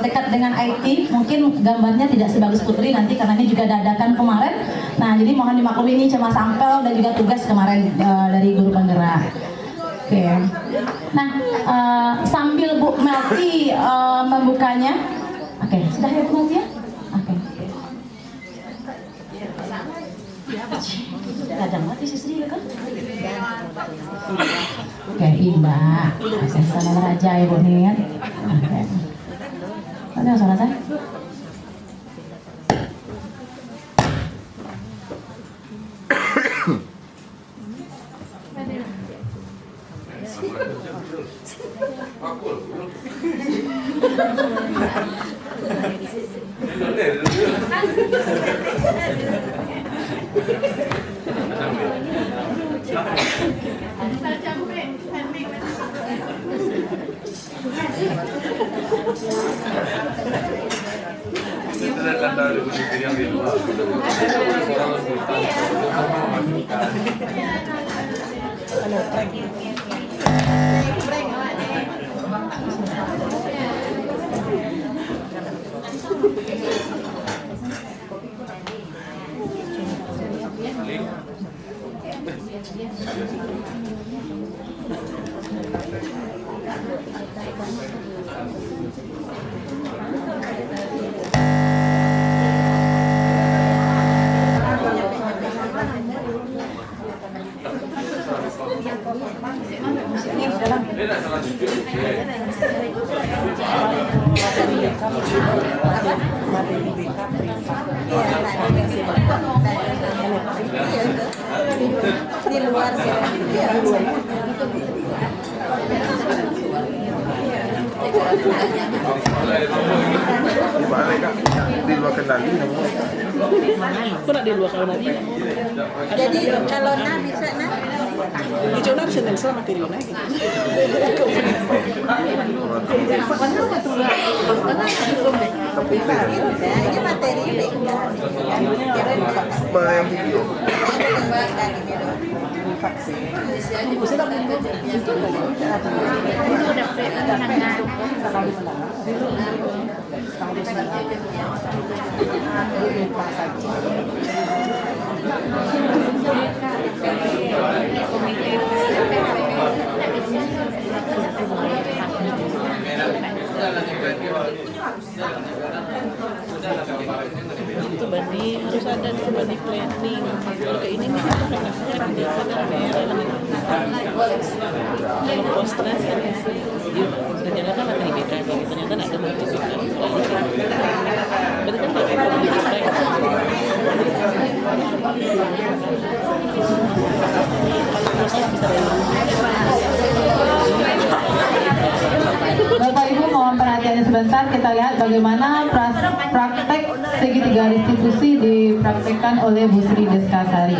dekat dengan IT, mungkin gambarnya tidak sebagus Putri nanti karena ini juga dadakan kemarin. Nah, jadi mohon dimaklumi ini cuma sampel dan juga tugas kemarin dari guru penggerak. Oke. Nah, sambil Bu Melty membukanya. Oke, sudah ya Bu Melty ya? Oke. Kadang mati sisri kan? Oke, Mbak. Salam raja Ibu nih. Oke. Ada salah saya? Di luar Gimana Kak? Di luar kendali Kok di luar kendali? Jadi kalau bisa Itu harus seneng materi lagi. ini materi yang video. Itu Bani harus ada di Bani planning. Kalau ke ini kan di kalau post-trans kan ternyata kan ada IBK, ternyata ada multiplikan. Berarti kan nggak perlu dipakai. Kalau proses bisa Bapak Ibu mohon perhatiannya sebentar, kita lihat bagaimana praktek segitiga restitusi dipraktekkan oleh Bu Sri Deskasari.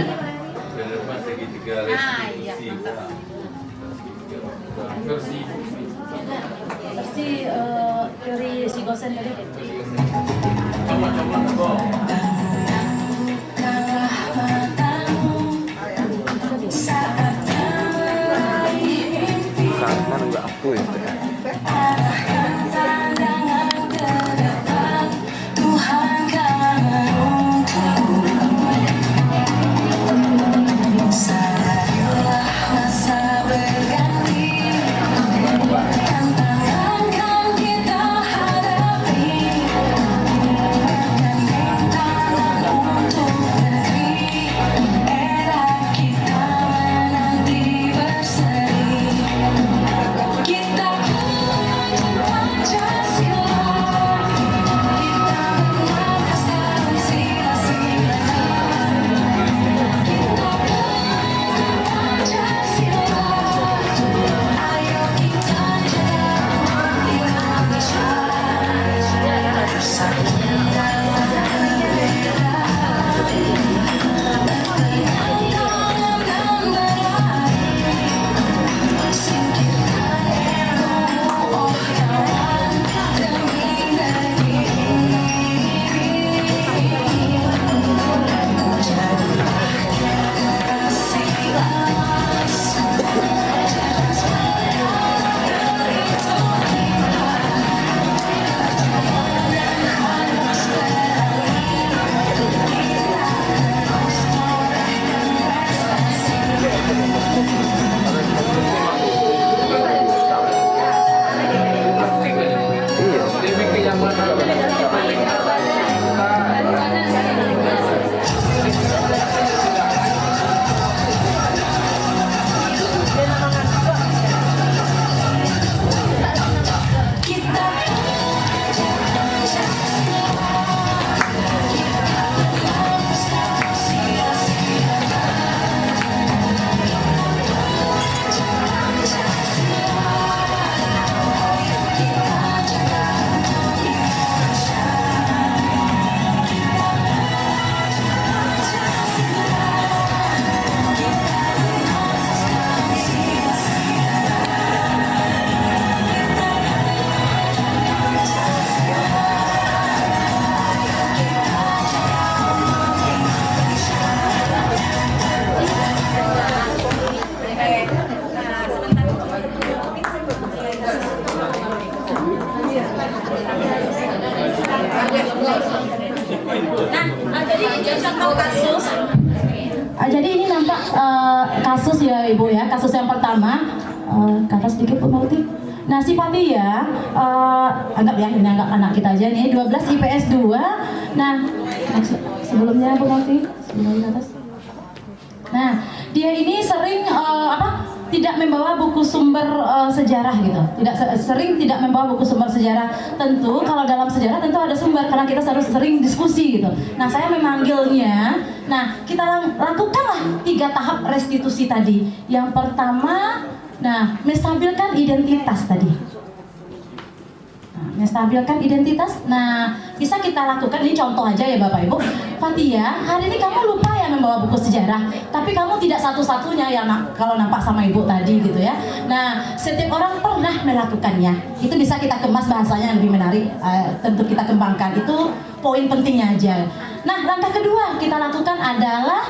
Versi teori Sigosen tadi. Karena nggak aktif ya. Nah, jadi ini contoh kasus. Jadi ini nampak kasus ya Ibu ya. Kasus yang pertama, kata sedikit Bu Malti. Nah si Fatia, anggap ya ini anggap anak kita aja nih, 12 IPS 2. Nah sebelumnya Bu Malti, sebelum di atas. Nah dia ini sering tidak membawa buku sumber sejarah gitu, sering tidak membawa buku sumber sejarah. Tentu kalau dalam sejarah tentu ada sumber karena kita harus sering diskusi gitu. Nah saya memanggilnya, nah kita lakukanlah 3 tahap restitusi tadi. Yang pertama, nah menstabilkan identitas tadi. Menstabilkan identitas. Nah, bisa kita lakukan, ini contoh aja ya Bapak Ibu. Fatia, hari ini kamu lupa ya membawa buku sejarah, tapi kamu tidak satu-satunya yang kalau nampak sama Ibu tadi gitu ya. Nah, setiap orang pernah melakukannya. Itu bisa kita kemas bahasanya yang lebih menarik, tentu kita kembangkan. Itu poin pentingnya aja. Nah, langkah kedua kita lakukan adalah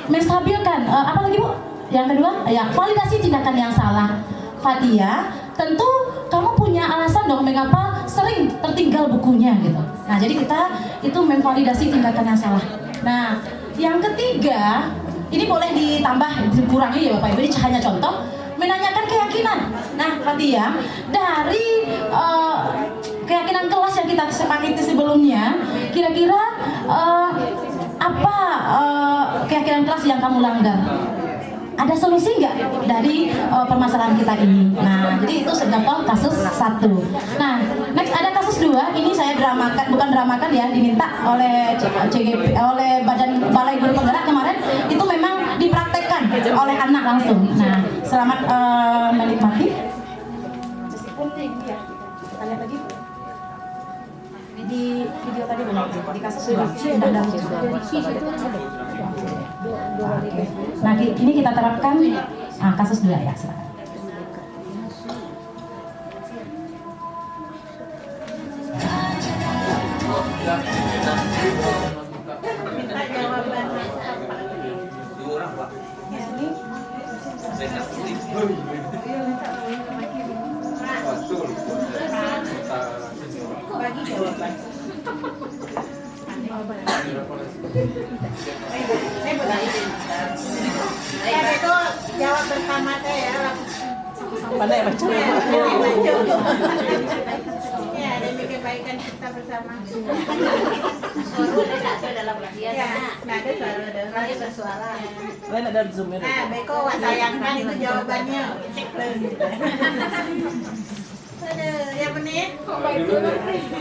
menstabilkan, apa lagi Bu? Yang kedua, ya validasi tindakan yang salah. Fatia, tentu kamu punya alasan dong mengapa sering tertinggal bukunya gitu. Nah, jadi kita itu memvalidasi tindakan yang salah. Nah, yang ketiga, ini boleh ditambah, dikurangi ya Bapak Ibu, ini hanya contoh, menanyakan keyakinan. Nah, Fatia, dari keyakinan kelas yang kita sepakati sebelumnya, kira-kira apa keyakinan kelas yang kamu langgar? Ada solusi nggak dari permasalahan kita ini? Nah, jadi itu contoh kasus 1. Nah, next ada kasus 2. Ini saya dramakan, bukan dramakan ya, diminta oleh CGP, oleh Balai Guru Penggerak kemarin. Itu memang dipraktekkan oleh anak langsung. Nah, selamat menikmati. Kita lihat lagi di video tadi belum, di kasus 2. Nah, ini kita terapkan kasus 2 ya, silakan. Minta jawaban. Bagi jawaban. Itu jawab bersama saya. Pandai baca. Ya, demi kebaikan kita bersama. dalam kajian. Ya, nah ada suara bersuara. Lain ada zoom ya. Nah, Beko sayangkan itu jawabannya. Aduh, ya bener.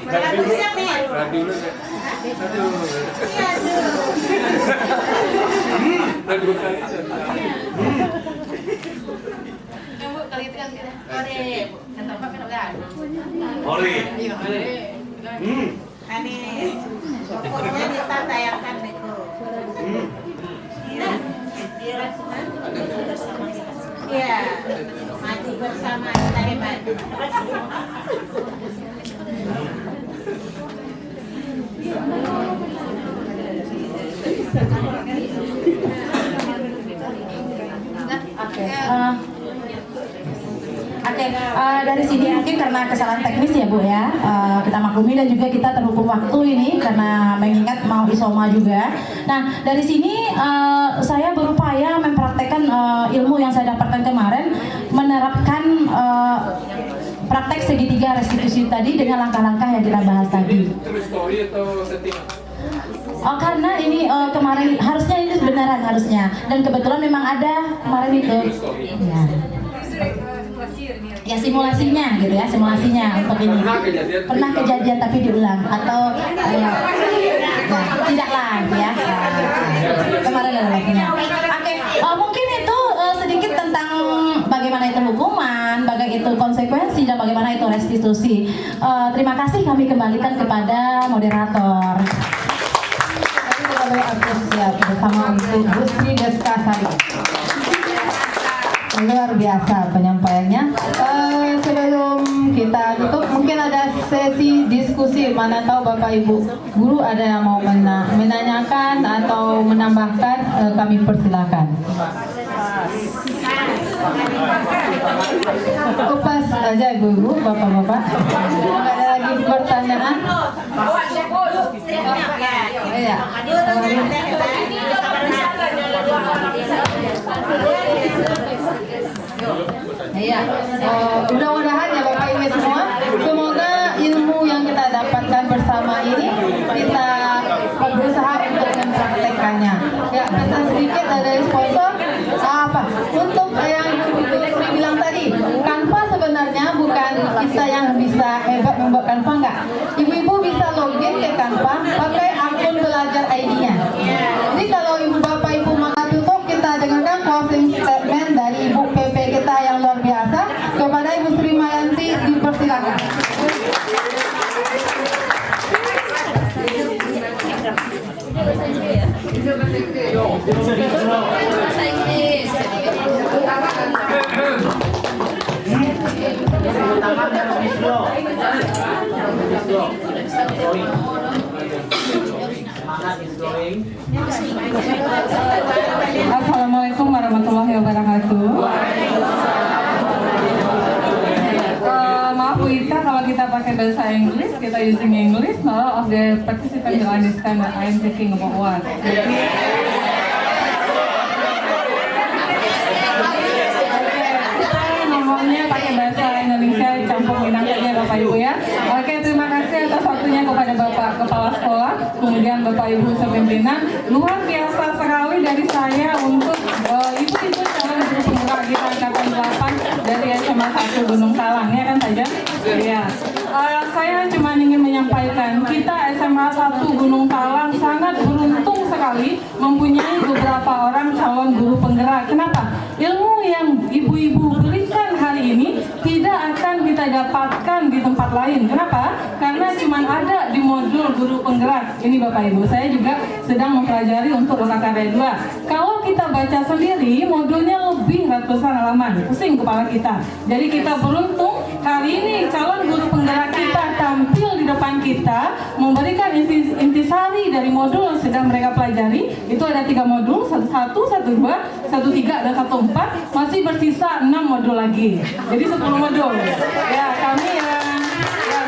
Bagus ya nih. Iya, Yang Bu, kali itu kan kita. Yang tempat kan udah. Ani, pokoknya kita tayangkan Beko. Iya, maju bersama kita hebat. Dari sini mungkin karena kesalahan teknis ya Bu ya, kita maklumi dan juga kita terhukum waktu ini karena mengingat mau isoma juga. Nah dari sini saya berupaya mempraktekkan ilmu yang saya dapatkan kemarin, menerapkan praktek segitiga restitusi tadi dengan langkah-langkah yang kita bahas tadi. Karena ini kemarin harusnya ini beneran harusnya, dan kebetulan memang ada kemarin itu. Ya simulasinya gitu ya, simulasinya untuk ini pernah kejadian tapi diulang atau tidaklah ya, kemarin ada laginya. Oke, mungkin itu sedikit tentang bagaimana itu hukuman, bagaimana itu konsekuensi, dan bagaimana itu restitusi. Terima kasih, kami kembalikan kepada moderator. Kita boleh siap bersama untuk Gusti Deskasari. Luar biasa penyampaiannya. Sebelum kita tutup, mungkin ada sesi diskusi. Mana tahu Bapak Ibu guru ada yang mau menanyakan atau menambahkan, kami persilakan. Kupas aja Ibu-ibu, Bapak-bapak. Ada lagi pertanyaan? Iya. Iya. Mudah-mudahan ya Bapak Ibu semua, semoga ilmu yang kita dapatkan bersama ini kita berusaha untuk mempraktekannya. Ya, pesan sedikit dari sponsor apa? Untuk yang Ibu bilang tadi, Canva sebenarnya bukan kita yang bisa hebat membuat Canva, enggak. Ibu-ibu bisa login ke Canva pakai akun belajar ID-nya. Jadi kalau Ibu Bapak Ibu maka tutup, kita dengarkan closing statement dari Ibu PP kita yang luar biasa. Kepada Ibu Sri Mayanti dipersilakan. Assalamualaikum warahmatullahi wabarakatuh. Maaf Bu Ita, kalau kita pakai bahasa Inggris, kita using English, all of the participants will understand that I am talking about what. Ngomongnya pakai bahasa Indonesia campur Minang saja Bapak Ibu ya. Oke, terima kasih atas waktunya kepada Bapak Kepala Sekolah, kemudian Bapak Ibu sepimpinan. Luar biasa sekali dari saya untuk ibu-ibu calon guru penggerak kita angkatan 8 dari SMA 1 Gunung Salang, ya kan saja? Iya. Saya cuma ingin menyampaikan, kita SMA 1 Gunung Salang sangat beruntung sekali mempunyai beberapa orang calon guru penggerak. Kenapa? Ilmu yang ibu-ibu berikan hari ini tidak akan kita dapatkan di tempat lain. Kenapa? Karena cuma ada di modul guru penggerak. Ini Bapak Ibu, saya juga sedang mempelajari untuk UKKD 2. Kalau kita baca sendiri, modulnya lebih ratusan halaman, pusing kepala kita. Jadi kita beruntung hari ini calon guru penggerak kita tampil di depan kita, memberikan intisari dari modul yang sedang mereka pelajari. Itu ada 3 modul, 1, 1, 2, 1, 3, dan 1, 4. Masih bersisa 6 modul lagi. Jadi 10 modul. Ya, kami yang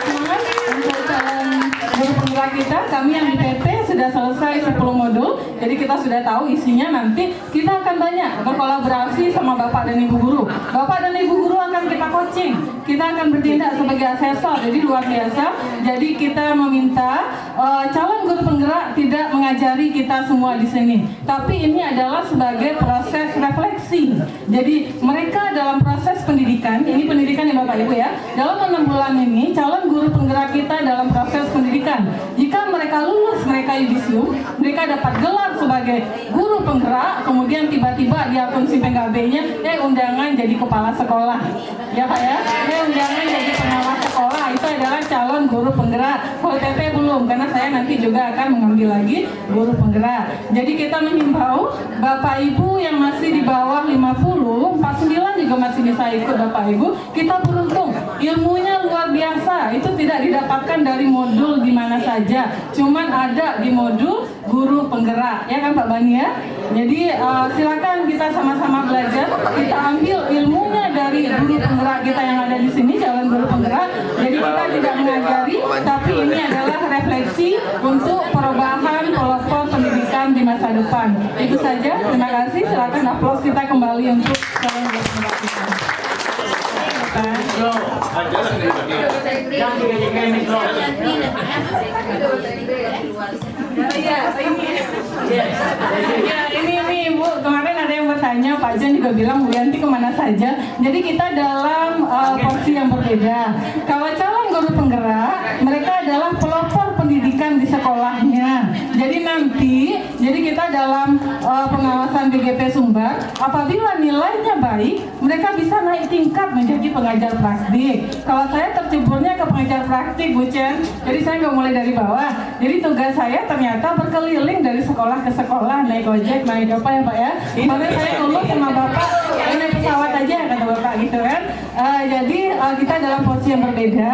semangat untuk calon guru penggerak kita, kami yang di PT sudah selesai 10 modul. Jadi kita sudah tahu isinya, nanti kita akan banyak berkolaborasi sama Bapak dan Ibu guru. Bapak dan Ibu guru akan kita coaching. Kita akan bertindak sebagai asesor, jadi luar biasa. Jadi kita meminta calon guru penggerak tidak mengajari kita semua di sini, tapi ini adalah sebagai proses refleksi. Jadi mereka dalam proses pendidikan, ini pendidikan ya Bapak Ibu ya, dalam 6 bulan ini calon guru penggerak kita dalam proses pendidikan. Jika mereka lulus, mereka yudisium, mereka dapat gelar sebagai guru penggerak, kemudian tiba-tiba di akun SIMPENGKB-nya, undangan jadi kepala sekolah. Ya Pak ya, undangan jadi pengawas sekolah, itu adalah calon guru penggerak. Kalau PP belum, karena saya nanti juga akan mengambil lagi guru penggerak. Jadi kita menghimbau Bapak Ibu yang masih di bawah 50, 49 juga masih bisa ikut Bapak Ibu. Kita beruntung, ilmunya luar biasa. Itu tidak didapatkan dari modul di mana saja, cuman ada di modul guru penggerak, ya kan Pak Bani ya. Jadi silakan kita sama-sama belajar, kita ambil ilmunya dari guru penggerak kita yang ada di sini, calon guru penggerak. Jadi kita tidak mengajari, tapi ini adalah refleksi untuk perubahan pola pendidikan di masa depan. Itu saja, terima kasih. Silakan aplaus kita kembali untuk calon guru penggerak kita. Ini Ibu, kemarin ada yang bertanya, Pak Jan juga bilang Bu Yanti kemana saja. Jadi kita dalam porsi yang berbeda. Kalau calon guru penggerak, mereka adalah pelopor pendidikan di sekolahnya. Jadi nanti, kita dalam pengawasan BGP Sumbar, apabila nilainya baik, mereka bisa naik tingkat menjadi pengajar praktik. Kalau saya terceburnya ke pengajar praktik, Bu Chen, jadi saya nggak mulai dari bawah. Jadi tugas saya ternyata berkeliling dari sekolah ke sekolah, naik ojek, naik apa ya Pak ya. Kemarin saya lulus sama Bapak, naik pesawat aja kata Bapak gitu kan. Jadi kita dalam posisi yang berbeda.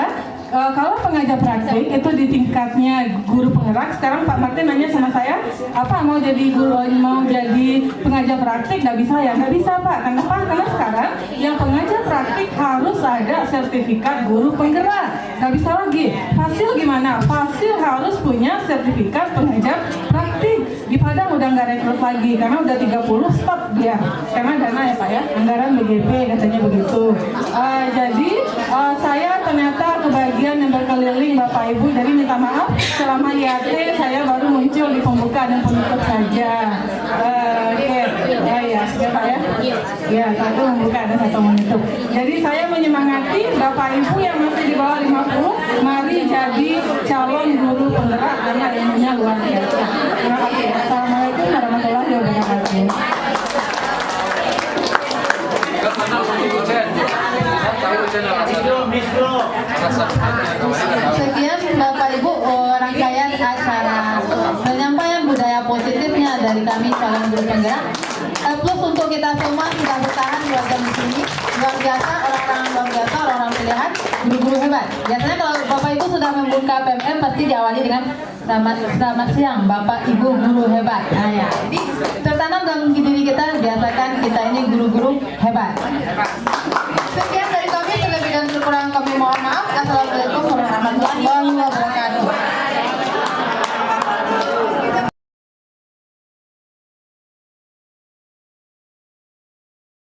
kalau pengajar praktik itu di tingkatnya guru penggerak. Sekarang Pak Martin nanya sama saya, apa mau jadi guru, mau jadi pengajar praktik? Nggak bisa ya? Nggak bisa Pak. Kenapa? Karena sekarang yang pengajar praktik harus ada sertifikat guru penggerak. Nggak bisa lagi. Fasil gimana? Fasil harus punya sertifikat pengajar praktik. Di Padang udah nggak rekrut lagi karena udah 30 stop dia. Karena dana ya Pak ya, anggaran BGP katanya begitu. Jadi saya ternyata kebagian yang berkeliling Bapak Ibu, jadi minta maaf selama IAT saya baru muncul di pembuka dan penutup saja. Oke, ya Pak ya. Ya, satu membuka dan satu menutup. Jadi saya menyemangati Bapak Ibu yang masih di bawah 50, mari jadi calon guru penggerak karena ilmunya luar biasa. Terima kasih. Assalamualaikum warahmatullahi wabarakatuh. Sekian Bapak Ibu rangkaian acara penyampaian budaya positifnya dari kami calon guru penggerak. Plus untuk kita semua sudah bertahan di warga di sini, luar biasa, orang-orang luar biasa, orang-orang pilihan, guru-guru hebat. Biasanya kalau Bapak Ibu sudah membuka PMM pasti diawali dengan selamat siang Bapak Ibu guru hebat. Nah ya, jadi tertanam dalam diri kita, biasakan kita ini guru-guru hebat.